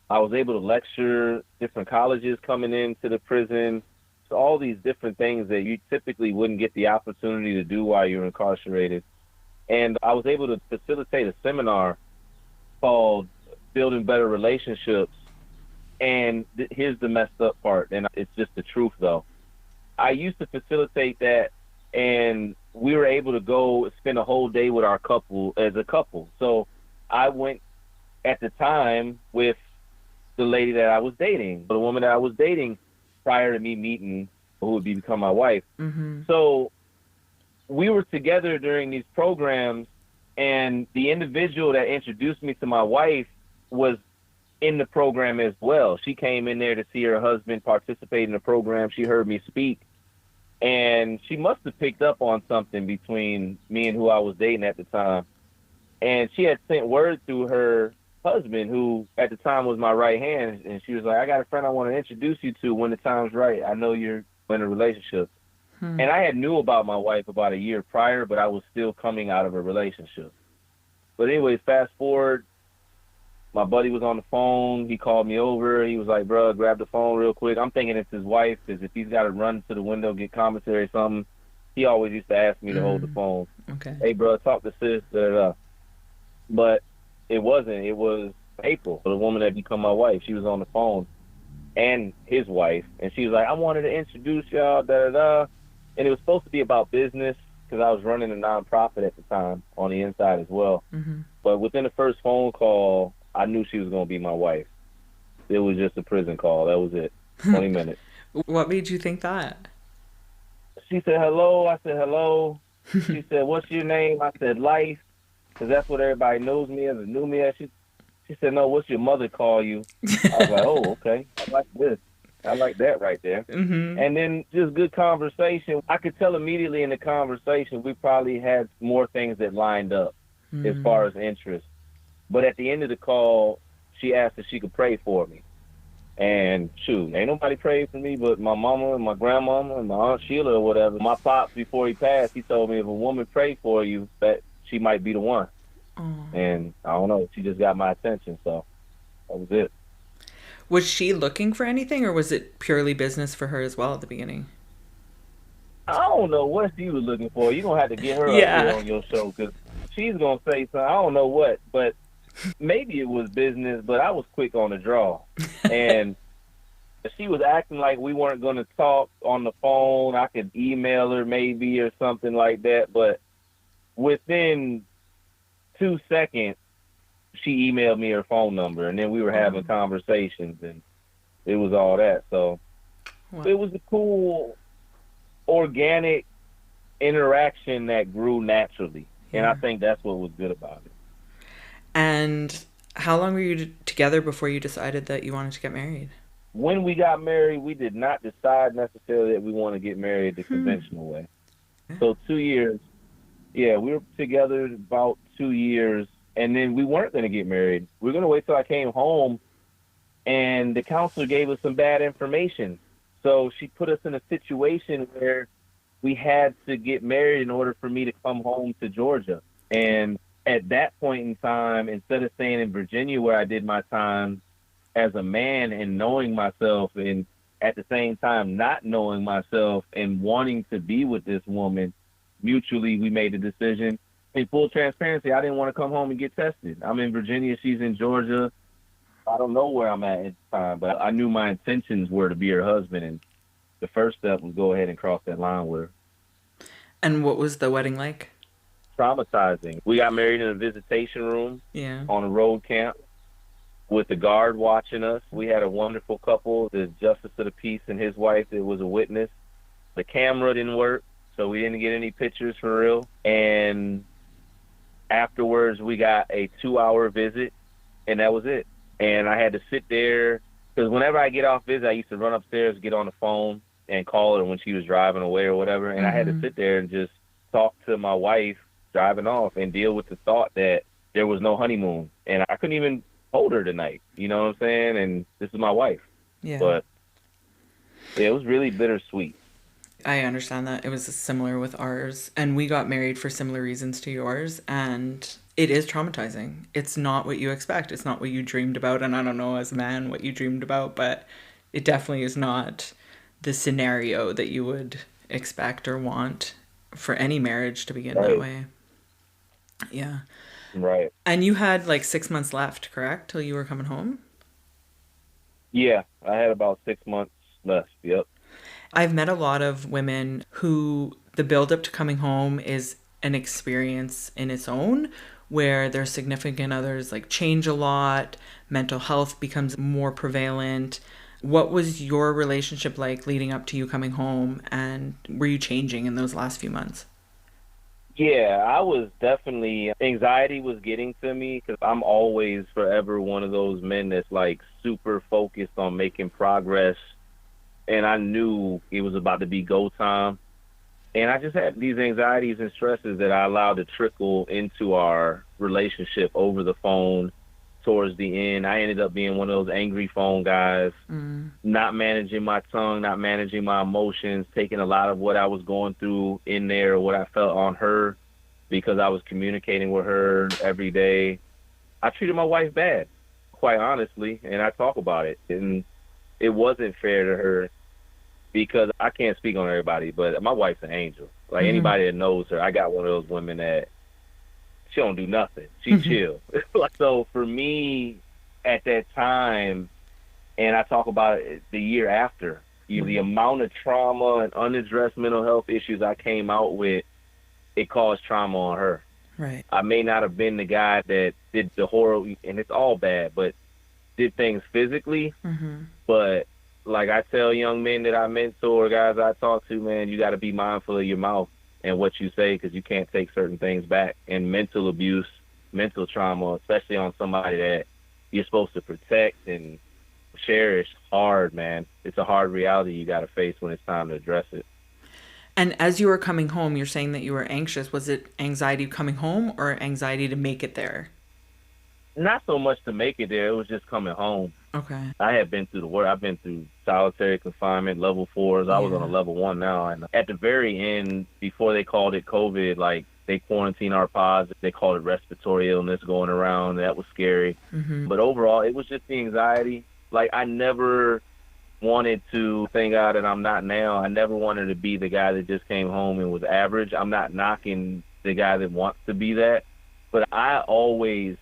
I was able to lecture different colleges coming into the prison. So all these different things that you typically wouldn't get the opportunity to do while you're incarcerated. And I was able to facilitate a seminar called Building Better Relationships. And here's the messed up part, and it's just the truth though. I used to facilitate that, and we were able to go spend a whole day with our couple as a couple. So I went at the time with the lady that I was dating, the woman that I was dating prior to me meeting who would become my wife. Mm-hmm. So we were together during these programs, and the individual that introduced me to my wife was in the program as well. She came in there to see her husband participate in the program. She heard me speak, and she must have picked up on something between me and who I was dating at the time. And she had sent word to her husband, who at the time was my right hand, and she was like, I got a friend I want to introduce you to when the time's right. I know you're in a relationship. Hmm. And I had knew about my wife about a year prior, but I was still coming out of a relationship. But anyways, fast forward, my buddy was on the phone. He called me over. He was like, bro, grab the phone real quick. I'm thinking it's his wife, because if he's got to run to the window, get commentary or something, he always used to ask me to hold the phone. Okay. Hey, bro, talk to sis. Da, da, da. But it wasn't. It was April, the woman that become my wife. She was on the phone, and his wife. And she was like, I wanted to introduce y'all, da, da, da. And it was supposed to be about business, because I was running a nonprofit at the time on the inside as well. Mm-hmm. But within the first phone call, I knew she was going to be my wife. It was just a prison call. That was it. 20 minutes. What made you think that? She said, hello. I said, hello. She said, what's your name? I said, Life, because that's what everybody knows me as, or knew me as. She said, no, what's your mother call you? I was like, oh, okay. I like this. I like that right there. Mm-hmm. And then just good conversation. I could tell immediately in the conversation we probably had more things that lined up as far as interest. But at the end of the call, she asked if she could pray for me. And shoot, ain't nobody prayed for me but my mama and my grandmama and my aunt Sheila or whatever. My pops, before he passed, he told me if a woman prayed for you, that she might be the one. Oh. And I don't know, she just got my attention, so that was it. Was she looking for anything, or was it purely business for her as well at the beginning? I don't know what she was looking for. You're gonna have to get her up here Yeah. on your show because she's gonna say something. I don't know what, but maybe it was business. But I was quick on the draw, and she was acting like we weren't gonna talk on the phone. I could email her maybe or something like that. But within 2 seconds, she emailed me her phone number, and then we were having conversations, and it was all that. So Wow. it was a cool, organic interaction that grew naturally, and I Yeah. think that's what was good about it. And how long were you together before you decided that you wanted to get married? When we got married, we did not decide necessarily that we want to get married the conventional way. So 2 years, yeah, we were together about 2 years, and then we weren't going to get married. We were going to wait till I came home, and the counselor gave us some bad information. So she put us in a situation where we had to get married in order for me to come home to Georgia. And at that point in time, instead of staying in Virginia where I did my time as a man and knowing myself, and at the same time not knowing myself and wanting to be with this woman, mutually we made the decision. In full transparency, I didn't want to come home and get tested. I'm in Virginia, she's in Georgia. I don't know where I'm at the time, but I knew my intentions were to be her husband, and the first step was go ahead and cross that line with her. And what was the wedding like? Traumatizing. We got married in a visitation room Yeah. on a road camp with the guard watching us. We had a wonderful couple, the justice of the peace and his wife that was a witness. The camera didn't work, so we didn't get any pictures for real. And afterwards, we got a 2-hour visit, and that was it. And I had to sit there, because whenever I get off visit, I used to run upstairs, get on the phone, and call her when she was driving away or whatever. And I had to sit there and just talk to my wife driving off and deal with the thought that there was no honeymoon. And I couldn't even hold her tonight, you know what I'm saying? And this is my wife. Yeah. But yeah, it was really bittersweet. I understand that. It was similar with ours. And we got married for similar reasons to yours. And it is traumatizing. It's not what you expect. It's not what you dreamed about. And I don't know as a man what you dreamed about, but it definitely is not the scenario that you would expect or want for any marriage to begin that way. Yeah. Right. And you had like 6 months left, correct? Till you were coming home? Yeah, I had about 6 months left. Yep. I've met a lot of women who the build up to coming home is an experience in its own, where their significant others like change a lot, mental health becomes more prevalent. What was your relationship like leading up to you coming home, and were you changing in those last few months? Yeah, I was definitely, anxiety was getting to me because I'm always forever one of those men that's like super focused on making progress. And I knew it was about to be go time. And I just had these anxieties and stresses that I allowed to trickle into our relationship over the phone towards the end. I ended up being one of those angry phone guys, not managing my tongue, not managing my emotions, taking a lot of what I was going through in there, what I felt on her, because I was communicating with her every day. I treated my wife bad, quite honestly, and I talk about it. And it wasn't fair to her, because I can't speak on everybody, but my wife's an angel. Like anybody that knows her, I got one of those women that she don't do nothing. She chill. So for me at that time, and I talk about it the year after, the amount of trauma and unaddressed mental health issues I came out with, it caused trauma on her. Right. I may not have been the guy that did the horror, and it's all bad, but did things physically. But like I tell young men that I mentor, guys I talk to, man, you got to be mindful of your mouth and what you say, because you can't take certain things back. And mental abuse, mental trauma, especially on somebody that you're supposed to protect and cherish, hard, man. It's a hard reality you got to face when it's time to address it. And as you were coming home, you're saying that you were anxious. Was it anxiety coming home or anxiety to make it there? Not so much to make it there. It was just coming home. Okay. I had been through the work. I've been through solitary confinement, level fours. I was on a Yeah. level one now. And at the very end, before they called it COVID, like they quarantined our pods. They called it respiratory illness going around. That was scary. Mm-hmm. But overall, it was just the anxiety. Like I never wanted to, thank God that I'm not now. I never wanted to be the guy that just came home and was average. I'm not knocking the guy that wants to be that. But I always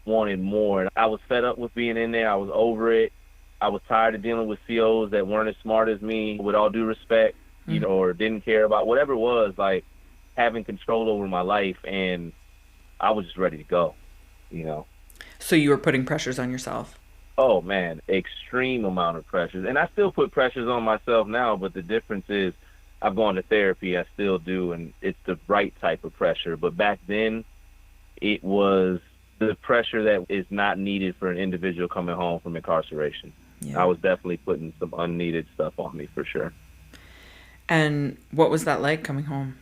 wanted more. And I was fed up with being in there. I was over it. I was tired of dealing with COs that weren't as smart as me, with all due respect, you know, or didn't care about whatever it was, like having control over my life. And I was just ready to go, you know. So you were putting pressures on yourself. Oh man, extreme amount of pressures. And I still put pressures on myself now, but the difference is I've gone to therapy, I still do, and it's the right type of pressure. But back then it was the pressure that is not needed for an individual coming home from incarceration. Yeah. I was definitely putting some unneeded stuff on me for sure. And what was that like coming home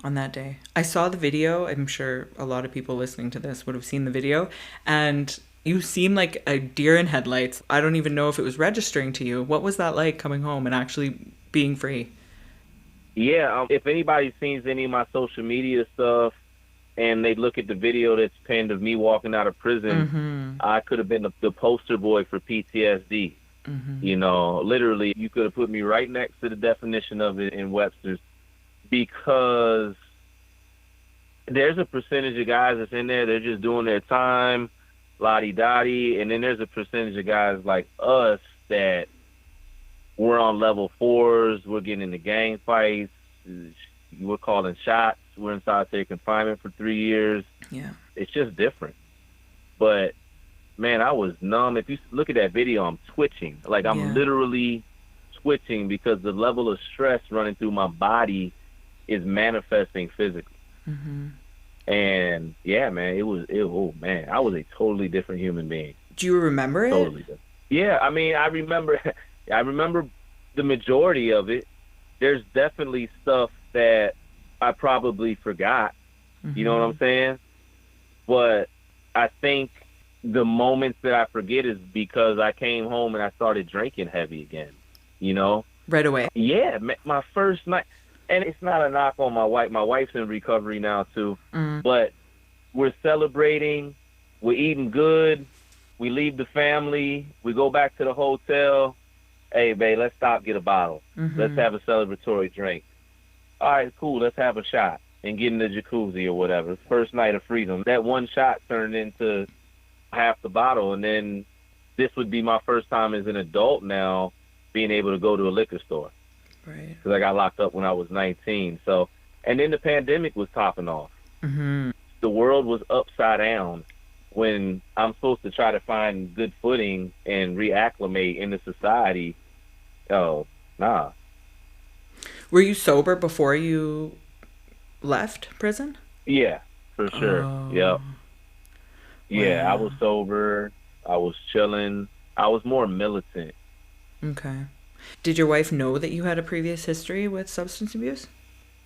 on that day? I saw the video. I'm sure a lot of people listening to this would have seen the video. And you seem like a deer in headlights. I don't even know if it was registering to you. What was that like coming home and actually being free? Yeah, if anybody's seen any of my social media stuff and they look at the video that's pinned of me walking out of prison, I could have been the poster boy for PTSD. You know, literally, you could have put me right next to the definition of it in Webster's, because there's a percentage of guys that's in there, they're just doing their time, la-di-da-di, and then there's a percentage of guys like us that we're on level fours, we're getting into gang fights, we're calling shots, we're in solitary confinement for 3 years. Yeah. It's just different. But man, I was numb. If you look at that video, I'm twitching. Like I'm literally twitching because the level of stress running through my body is manifesting physically. And yeah, man, oh man, I was a totally different human being. Do you remember it? Totally different. Yeah, I mean, I remember the majority of it. There's definitely stuff that I probably forgot. You know what I'm saying? But I think the moments that I forget is because I came home and I started drinking heavy again, you know? Right away. Yeah, my first night. And it's not a knock on my wife. My wife's in recovery now, too. But we're celebrating. We're eating good. We leave the family. We go back to the hotel. Hey, babe, let's stop, get a bottle. Let's have a celebratory drink. All right, cool. Let's have a shot and get in the jacuzzi or whatever. First night of freedom. That one shot turned into half the bottle. And then this would be my first time as an adult now being able to go to a liquor store. Right. Because I got locked up when I was 19. So, and then the pandemic was topping off. The world was upside down when I'm supposed to try to find good footing and reacclimate into society. Oh, nah. Were you sober before you left prison? Yeah, for sure. Yep. Yeah, Wow. I was sober. I was chilling. I was more militant. Okay. Did your wife know that you had a previous history with substance abuse?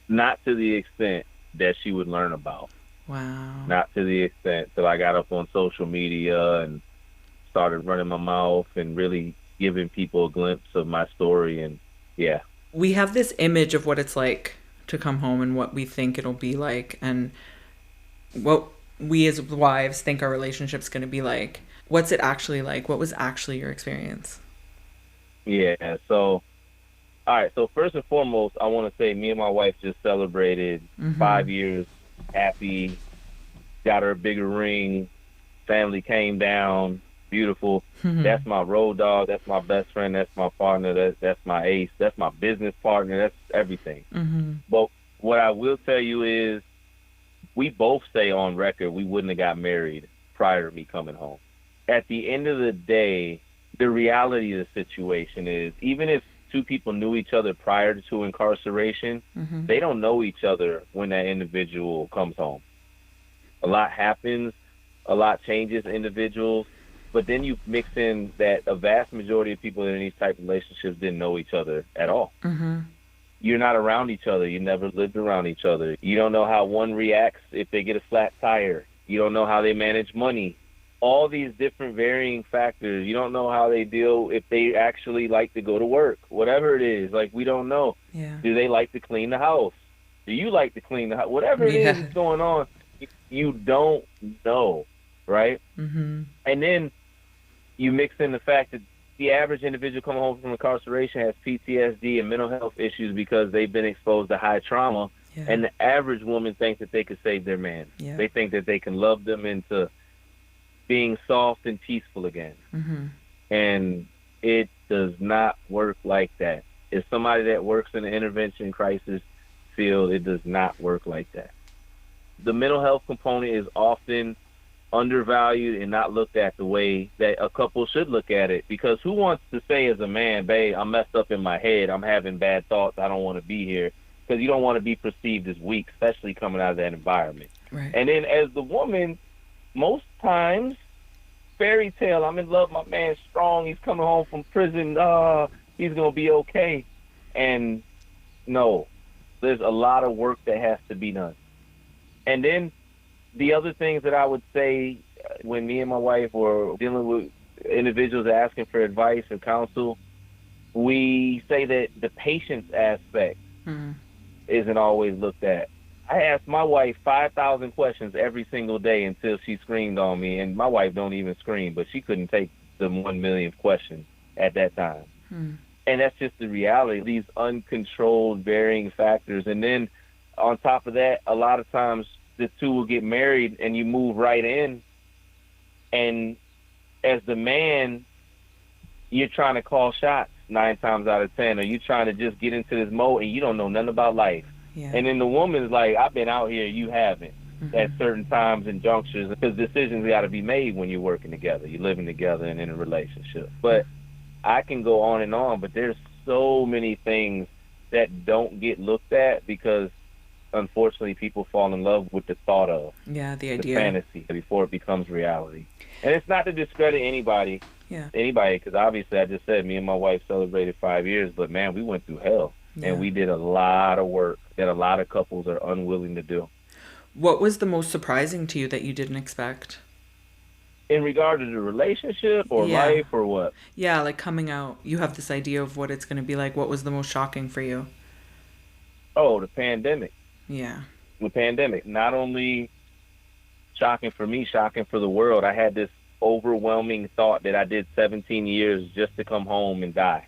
Not to the extent that she would learn about. Wow. Not to the extent that I got up on social media and started running my mouth and really giving people a glimpse of my story. And yeah. We have this image of what it's like to come home and what we think it'll be like and what we as wives think our relationship's going to be like. What's it actually like? What was actually your experience? Yeah, so, all right, so first and foremost, I want to say me and my wife just celebrated 5 years happy, got her a bigger ring, family came down, beautiful. That's my road dog, that's my best friend, that's my partner, that's my ace, that's my business partner, that's everything. But what I will tell you is we both say on record we wouldn't have got married prior to me coming home. At the end of the day, the reality of the situation is, even if two people knew each other prior to incarceration, they don't know each other when that individual comes home. A lot happens, a lot changes individuals, but then you mix in that a vast majority of people in these type of relationships didn't know each other at all. You're not around each other. You never lived around each other. You don't know how one reacts if they get a flat tire. You don't know how they manage money. all these different varying factors. You don't know how they deal, if they actually like to go to work, whatever it is. Like, we don't know. Yeah. Do they like to clean the house? Do you like to clean the house? Whatever it is Yeah. that's going on, you don't know, right? Mm-hmm. And then you mix in the fact that the average individual coming home from incarceration has PTSD and mental health issues because they've been exposed to high trauma. Yeah. And the average woman thinks that they could save their man. Yeah. They think that they can love them into being soft and peaceful again. Mm-hmm. And it does not work like that. As somebody that works in the intervention crisis field, it does not work like that. The mental health component is often undervalued and not looked at the way that a couple should look at it, because who wants to say as a man, babe, I'm messed up in my head, I'm having bad thoughts, I don't want to be here, because you don't want to be perceived as weak, especially coming out of that environment. Right. And then as the woman, most times, fairy tale, I'm in love, my man's strong, he's coming home from prison, he's going to be okay. And no, there's a lot of work that has to be done. And then the other things that I would say when me and my wife were dealing with individuals asking for advice or counsel, we say that the patience aspect isn't always looked at. I asked my wife 5,000 questions every single day until she screamed on me, and my wife don't even scream, but she couldn't take the 1 millionth question at that time. And that's just the reality, these uncontrolled varying factors. And then on top of that, a lot of times the two will get married and you move right in, and as the man, you're trying to call shots 9 times out of 10, or you trying to just get into this mode and you don't know nothing about life. Yeah. And then the woman's like, I've been out here, you haven't, at certain times and junctures, because decisions got to be made when you're working together, you're living together and in a relationship. But I can go on and on, but there's so many things that don't get looked at because, unfortunately, people fall in love with the thought of, the idea, the fantasy, before it becomes reality. And it's not to discredit anybody, because obviously, I just said, me and my wife celebrated 5 years, but man, we went through hell, and we did a lot of work that a lot of couples are unwilling to do. What was the most surprising to you that you didn't expect? In regard to the relationship or life or what? Yeah, like coming out, you have this idea of what it's going to be like. What was the most shocking for you? Oh, the pandemic. Yeah. The pandemic. Not only shocking for me, shocking for the world. I had this overwhelming thought that I did 17 years just to come home and die.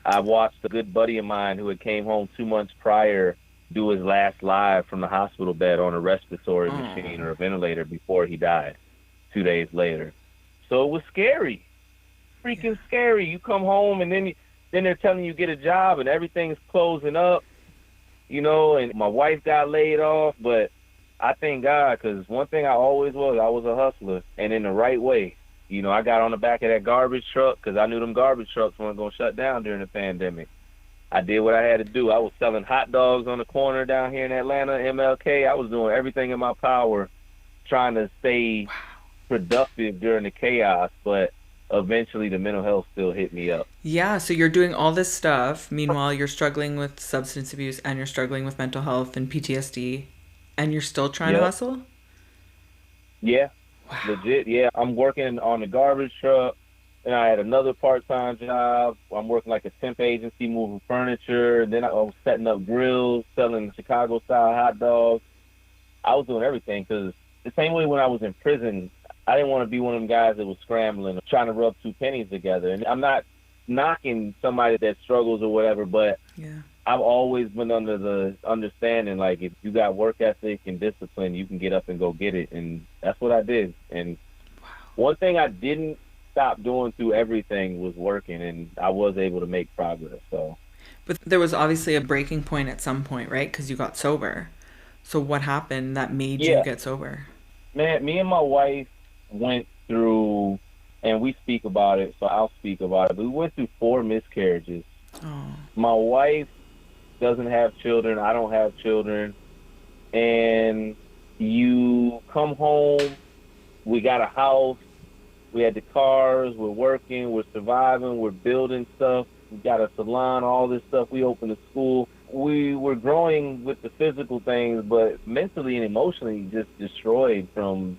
I watched a good buddy of mine who had came home 2 months prior do his last live from the hospital bed on a respiratory machine or a ventilator before he died 2 days later. So it was scary, freaking scary. You come home and then they're telling you get a job and everything's closing up, and my wife got laid off. But I thank God, because one thing I always was, I was a hustler, and in the right way. I got on the back of that garbage truck because I knew them garbage trucks weren't going to shut down during the pandemic. I did what I had to do. I was selling hot dogs on the corner down here in Atlanta, MLK. I was doing everything in my power trying to stay productive during the chaos, but eventually the mental health still hit me up. Yeah, so you're doing all this stuff. Meanwhile, you're struggling with substance abuse and you're struggling with mental health and PTSD, and you're still trying to hustle? Yeah, legit. Yeah, I'm working on the garbage truck, and I had another part-time job. I'm working like a temp agency, moving furniture. Then I was setting up grills, selling Chicago-style hot dogs. I was doing everything because the same way when I was in prison, I didn't want to be one of them guys that was scrambling, trying to rub 2 pennies together. And I'm not knocking somebody that struggles or whatever, but I've always been under the understanding, like, if you got work ethic and discipline, you can get up and go get it. And that's what I did. And one thing I didn't stop doing through everything was working, and I was able to make progress. So, but there was obviously a breaking point at some point, right? Because you got sober. So what happened that made you get sober? Man, me and my wife went through, and we speak about it, so I'll speak about it. But we went through 4 miscarriages. Oh. My wife doesn't have children. I don't have children. And you come home, we got a house, we had the cars, we're working, we're surviving, we're building stuff. We got a salon, all this stuff. We opened a school. We were growing with the physical things, but mentally and emotionally just destroyed from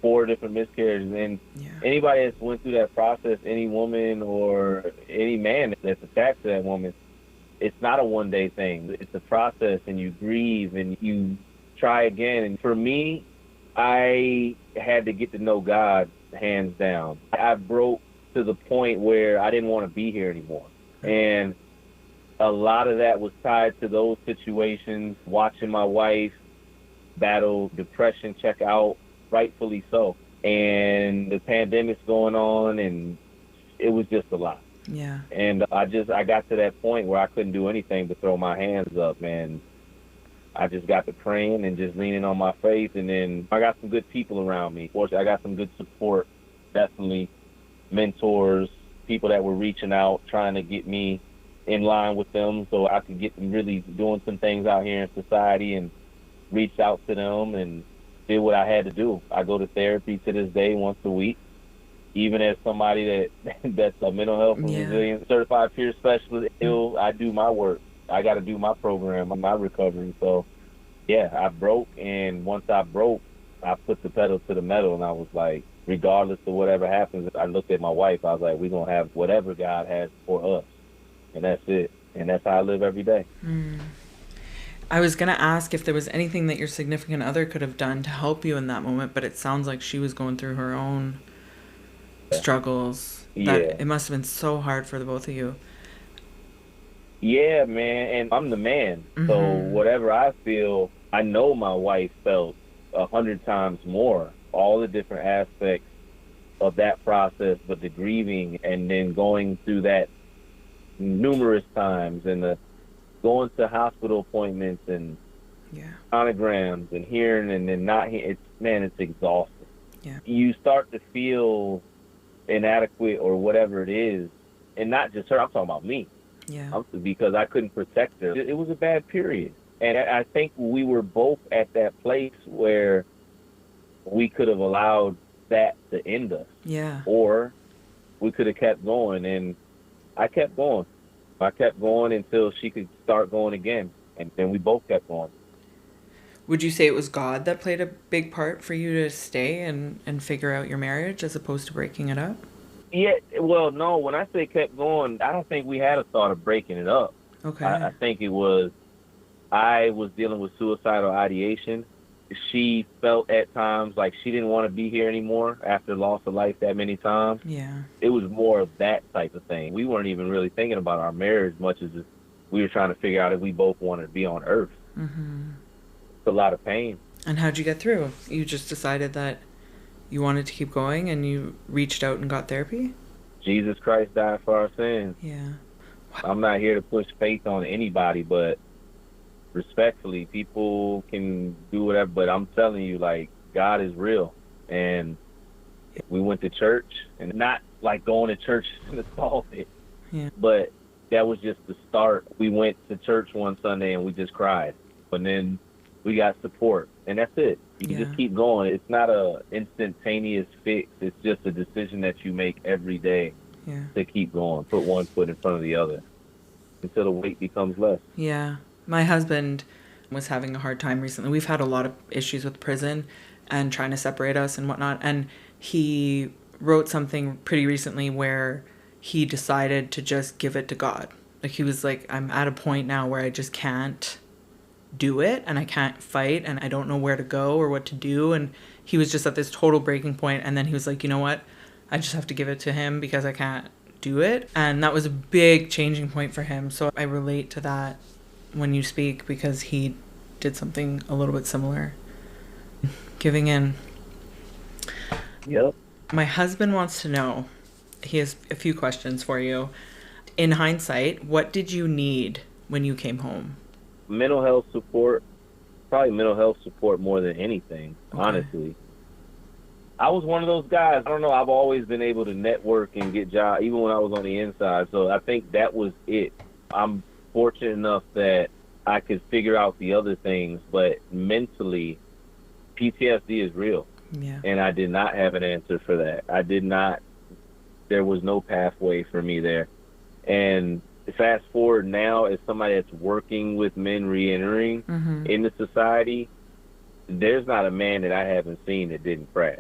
4 different miscarriages. And anybody that's went through that process, any woman or any man that's attached to that woman, it's not a one-day thing. It's a process, and you grieve and you try again. And for me, I had to get to know God, hands down. I broke to the point where I didn't want to be here anymore. And a lot of that was tied to those situations, watching my wife battle depression, check out, rightfully so. And the pandemic's going on, and it was just a lot. Yeah. And I got to that point where I couldn't do anything but throw my hands up, man. I just got to praying and just leaning on my faith, and then I got some good people around me. Fortunately, I got some good support, definitely mentors, people that were reaching out, trying to get me in line with them so I could get them really doing some things out here in society, and reached out to them and did what I had to do. I go to therapy to this day once a week. Even as somebody that's a mental health and resilience certified peer specialist, I do my work. I got to do my program, my recovery. So, yeah, I broke, and once I broke, I put the pedal to the metal, and I was like, regardless of whatever happens, I looked at my wife. I was like, we're going to have whatever God has for us, and that's it. And that's how I live every day. I was going to ask if there was anything that your significant other could have done to help you in that moment, but it sounds like she was going through her own struggles. That it must have been so hard for the both of you. Yeah, man, and I'm the man, so whatever I feel, I know my wife felt 100 times more. All the different aspects of that process, but the grieving, and then going through that numerous times, and the going to hospital appointments, and sonograms, and hearing and then not hearing. It's exhausting. Yeah, you start to feel inadequate or whatever it is, and not just her. I'm talking about me. Yeah, because I couldn't protect her. It was a bad period, and I think we were both at that place where we could have allowed that to end us. Yeah, or we could have kept going, and I kept going. I kept going until she could start going again, and then we both kept going. Would you say it was God that played a big part for you to stay and figure out your marriage as opposed to breaking it up? Yeah, well, no, when I say kept going, I don't think we had a thought of breaking it up. Okay. I think it was, I was dealing with suicidal ideation. She felt at times like she didn't want to be here anymore after loss of life that many times. Yeah. It was more of that type of thing. We weren't even really thinking about our marriage much as we were trying to figure out if we both wanted to be on earth. It's a lot of pain. And how'd you get through? You just decided that you wanted to keep going, and you reached out and got therapy? Jesus Christ died for our sins. Yeah. I'm not here to push faith on anybody, but respectfully, people can do whatever, but I'm telling you, like, God is real. And we went to church, and not like going to church to solve it, but that was just the start. We went to church one Sunday, and we just cried. And then we got support, and that's it. You can just keep going. It's not a instantaneous fix. It's just a decision that you make every day to keep going. Put one foot in front of the other until the weight becomes less. Yeah. My husband was having a hard time recently. We've had a lot of issues with prison and trying to separate us and whatnot. And he wrote something pretty recently where he decided to just give it to God. Like, he was like, I'm at a point now where I just can't do it, and I can't fight, and I don't know where to go or what to do. And he was just at this total breaking point, and then he was like, you know what, I just have to give it to him because I can't do it. And that was a big changing point for him. So I relate to that when you speak, because he did something a little bit similar, giving in. Yep. My husband wants to know, he has a few questions for you. In hindsight, what did you need when you came home? Mental health support, probably mental health support more than anything, honestly. I was one of those guys, I don't know, I've always been able to network and get jobs, even when I was on the inside. So I think that was it. I'm fortunate enough that I could figure out the other things, but mentally, PTSD is real. Yeah. And I did not have an answer for that. There was no pathway for me there. And fast forward now, as somebody that's working with men reentering into society, there's not a man that I haven't seen that didn't crash.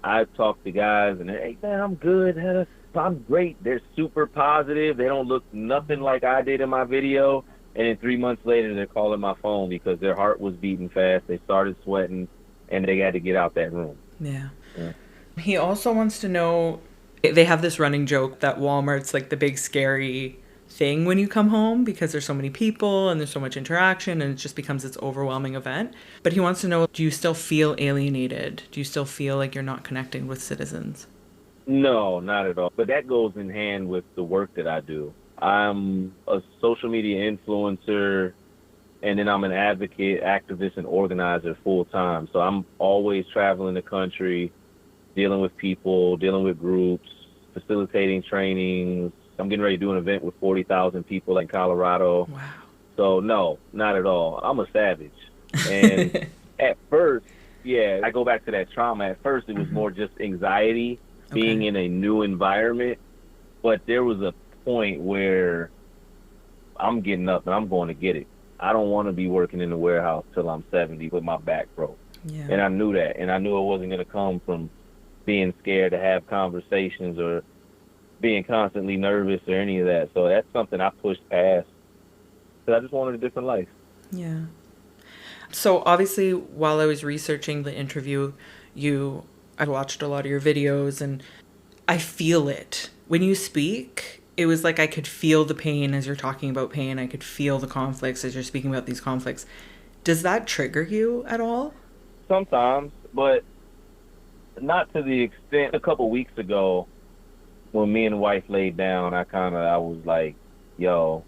I talk to guys and they're, hey man, I'm good. I'm great. They're super positive. They don't look nothing like I did in my video. And then 3 months later, they're calling my phone because their heart was beating fast. They started sweating, and they had to get out that room. Yeah. Yeah. He also wants to know, they have this running joke that Walmart's like the big scary thing when you come home because there's so many people and there's so much interaction and it just becomes this overwhelming event. But he wants to know, do you still feel alienated? Do you still feel like you're not connecting with citizens? No, not at all. But that goes in hand with the work that I do. I'm a social media influencer, and then I'm an advocate, activist, and organizer full time. So I'm always traveling the country, dealing with people, dealing with groups, facilitating trainings. I'm getting ready to do an event with 40,000 people in Colorado. Wow. So no, not at all. I'm a savage. And at first, yeah, I go back to that trauma. At first, it was more just anxiety, being in a new environment. But there was a point where I'm getting up and I'm going to get it. I don't want to be working in the warehouse till I'm 70 with my back broke. Yeah. And I knew that. And I knew it wasn't going to come from being scared to have conversations or being constantly nervous or any of that. So that's something I pushed past because I just wanted a different life. Yeah. So obviously, while I was researching the interview, I watched a lot of your videos and I feel it. When you speak, it was like I could feel the pain as you're talking about pain. I could feel the conflicts as you're speaking about these conflicts. Does that trigger you at all? Sometimes, but not to the extent. A couple weeks ago, when me and the wife laid down, I was like, yo,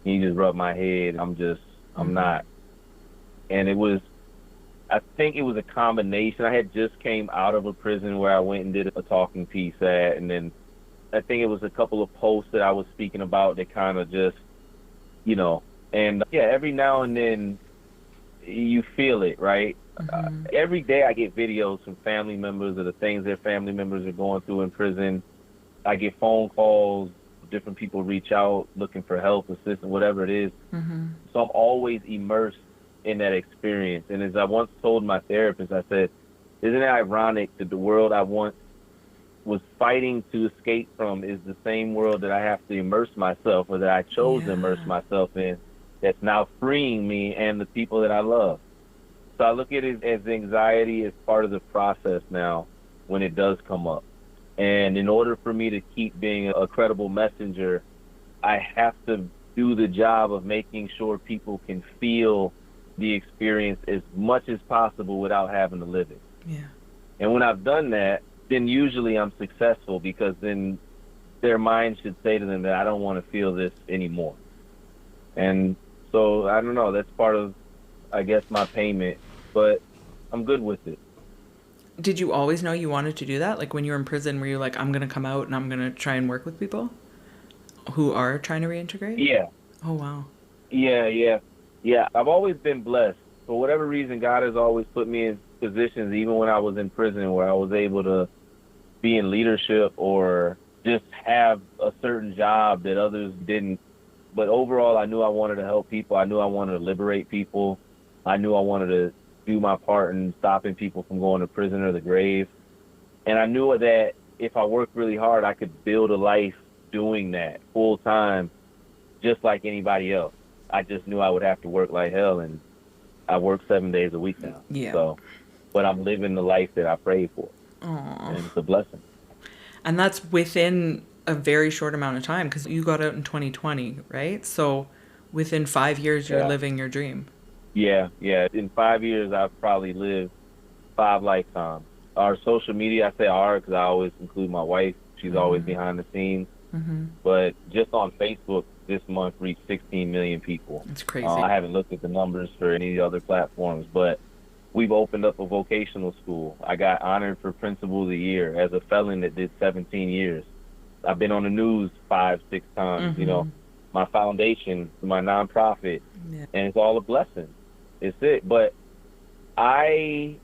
can you just rub my head? I'm not. And I think it was a combination. I had just came out of a prison where I went and did a talking piece at, and then I think it was a couple of posts that I was speaking about that kind of just, and yeah, every now and then you feel it, right? Every day I get videos from family members of the things their family members are going through in prison. I get phone calls, different people reach out looking for help, assistance, whatever it is. So I'm always immersed in that experience. And as I once told my therapist, I said, isn't it ironic that the world I once was fighting to escape from is the same world that I have to immerse myself, or that I chose to immerse myself in, that's now freeing me and the people that I love. So I look at it as anxiety as part of the process now when it does come up. And in order for me to keep being a credible messenger, I have to do the job of making sure people can feel the experience as much as possible without having to live it. Yeah. And when I've done that, then usually I'm successful, because then their mind should say to them that I don't want to feel this anymore. And so, I don't know, that's part of, I guess, my payment, but I'm good with it. Did you always know you wanted to do that? Like when you were in prison, were you like, I'm going to come out and I'm going to try and work with people who are trying to reintegrate? Yeah. Oh, wow. Yeah. I've always been blessed. For whatever reason, God has always put me in positions, even when I was in prison, where I was able to be in leadership or just have a certain job that others didn't. But overall, I knew I wanted to help people. I knew I wanted to liberate people. I knew I wanted to do my part in stopping people from going to prison or the grave. And I knew that if I worked really hard, I could build a life doing that full time, just like anybody else. I just knew I would have to work like hell, and I work 7 days a week now. Yeah. So, but I'm living the life that I prayed for. Aww. And it's a blessing. And that's within a very short amount of time, because you got out in 2020, right? So within 5 years, you're living your dream. Yeah. In 5 years, I've probably lived 5 lifetimes. Our social media, I say our because I always include my wife. She's always behind the scenes. But just on Facebook this month reached 16 million people. It's crazy. I haven't looked at the numbers for any other platforms, but we've opened up a vocational school. I got honored for Principal of the Year as a felon that did 17 years. I've been on the news 5-6 times, my foundation, my nonprofit, and it's all a blessing. It's it. But I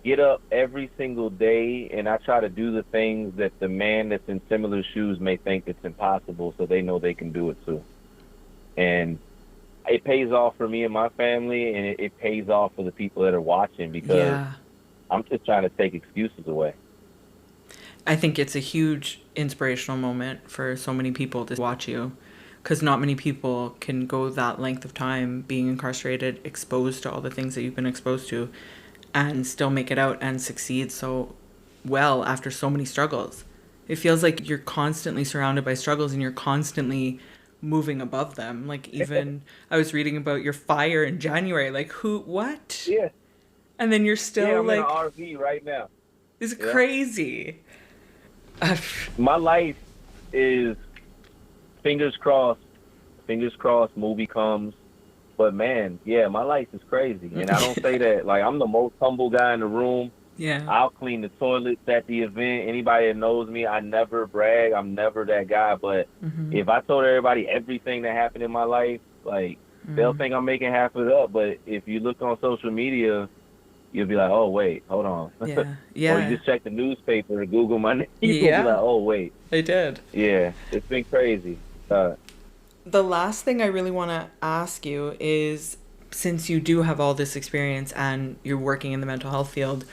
get up every single day and I try to do the things that the man that's in similar shoes may think it's impossible, so they know they can do it too. And it pays off for me and my family, and it pays off for the people that are watching, because I'm just trying to take excuses away. I think it's a huge inspirational moment for so many people to watch you, because not many people can go that length of time being incarcerated, exposed to all the things that you've been exposed to, and still make it out and succeed so well after so many struggles. It feels like you're constantly surrounded by struggles and you're constantly moving above them. Like, even I was reading about your fire in January. Like, who, what? Yeah. And then you're Yeah, still I'm in an like, RV right now. it's Yeah. crazy. My life is fingers crossed, movie comes. But man, yeah, my life is crazy. And I don't say that, like, I'm the most humble guy in the room. Yeah. I'll clean the toilets at the event. Anybody that knows me, I never brag. I'm never that guy. But if I told everybody everything that happened in my life, like, they'll think I'm making half of it up. But if you look on social media, you'll be like, oh, wait, hold on. Yeah. Or you just check the newspaper or Google my name. You'll Yeah. be like, oh, wait. I did. Yeah, it's been crazy. The last thing I really want to ask you is, since you do have all this experience and you're working in the mental health field,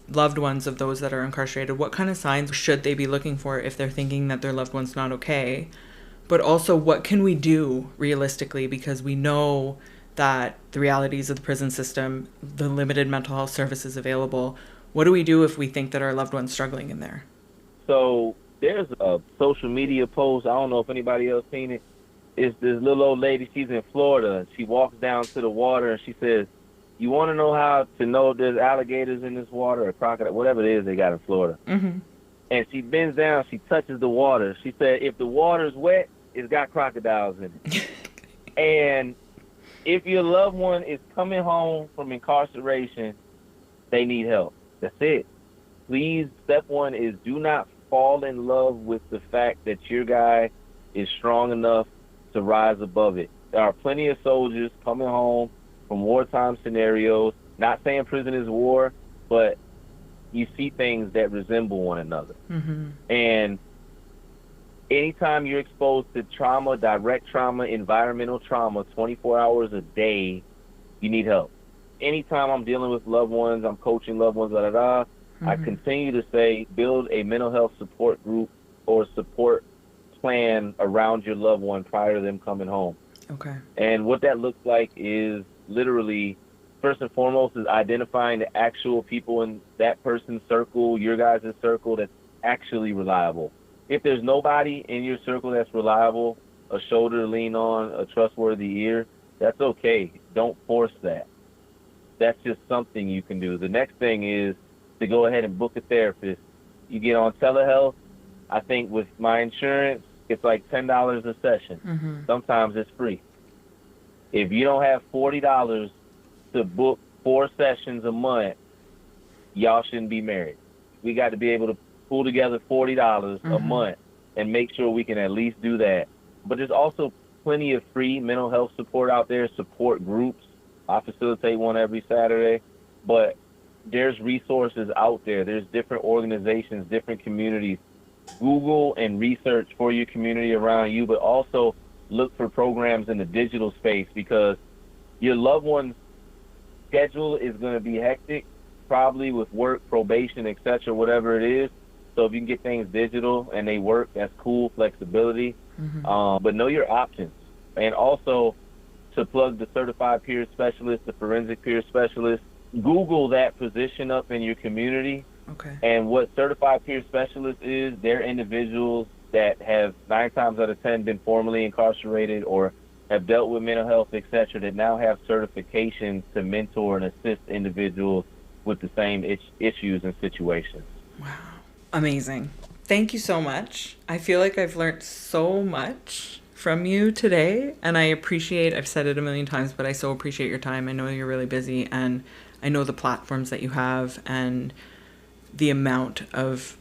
loved ones of those that are incarcerated, what kind of signs should they be looking for if they're thinking that their loved one's not okay? But also, what can we do realistically? Because we know that the realities of the prison system, the limited mental health services available. What do we do if we think that our loved one's struggling in there? So there's a social media post. I don't know if anybody else seen it. It's this little old lady. She's in Florida. She walks down to the water and she says, you want to know how to know if there's alligators in this water or crocodile, whatever it is they got in Florida. And she bends down. She touches the water. She said, if the water's wet, it's got crocodiles in it. And if your loved one is coming home from incarceration, they need help. That's it. Please, step one is do not fall in love with the fact that your guy is strong enough to rise above it. There are plenty of soldiers coming home from wartime scenarios. Not saying prison is war, but you see things that resemble one another. And anytime you're exposed to trauma, direct trauma, environmental trauma, 24 hours a day, you need help. Anytime I'm dealing with loved ones, I'm coaching loved ones, I continue to say build a mental health support group or support plan around your loved one prior to them coming home. Okay. And what that looks like is literally, first and foremost, is identifying the actual people in that person's circle, your guys' circle, that's actually reliable. If there's nobody in your circle that's reliable, a shoulder to lean on, a trustworthy ear, that's okay. Don't force that. That's just something you can do. The next thing is to go ahead and book a therapist. You get on telehealth. I think with my insurance, it's like $10 a session. Sometimes it's free. If you don't have $40 to book 4 sessions a month, y'all shouldn't be married. We got to be able to pull together $40 a month and make sure we can at least do that. But there's also plenty of free mental health support out there, support groups. I facilitate one every Saturday. But there's resources out there. There's different organizations, different communities. Google and research for your community around you, but also look for programs in the digital space, because your loved one's schedule is going to be hectic, probably with work, probation, etc., whatever it is. So if you can get things digital and they work, that's cool, flexibility. But know your options. And also, to plug the certified peer specialist, the forensic peer specialist, Google that position up in your community. Okay. And what certified peer specialist is, they're individuals that have 9 times out of 10 been formerly incarcerated or have dealt with mental health, etc., that now have certifications to mentor and assist individuals with the same issues and situations. Wow. Amazing. Thank you so much. I feel like I've learned so much from you today, and I've said it a million times, but I so appreciate your time. I know you're really busy, and I know the platforms that you have and the amount of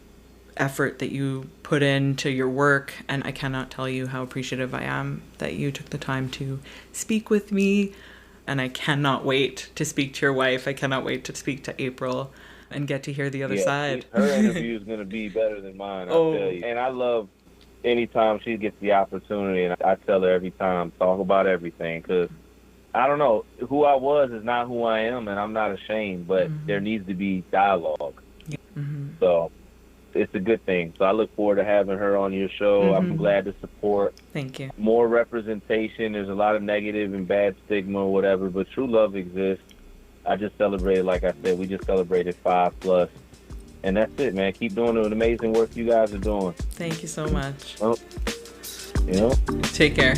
effort that you put into your work, and I cannot tell you how appreciative I am that you took the time to speak with me, and I cannot wait to speak to your wife. I cannot wait to speak to April and get to hear the other side. Her interview is going to be better than mine, I'll tell you. And I love anytime she gets the opportunity, and I tell her every time, talk about everything, because I don't know, who I was is not who I am, and I'm not ashamed, but there needs to be dialogue. So it's a good thing. So I look forward to having her on your show. I'm glad to support Thank you. more representation. There's a lot of negative and bad stigma or whatever, but true love exists. I just celebrated, like I said, we just celebrated 5+. And that's it, man. Keep doing the amazing work you guys are doing. Thank you so much. Well, you know? Take care.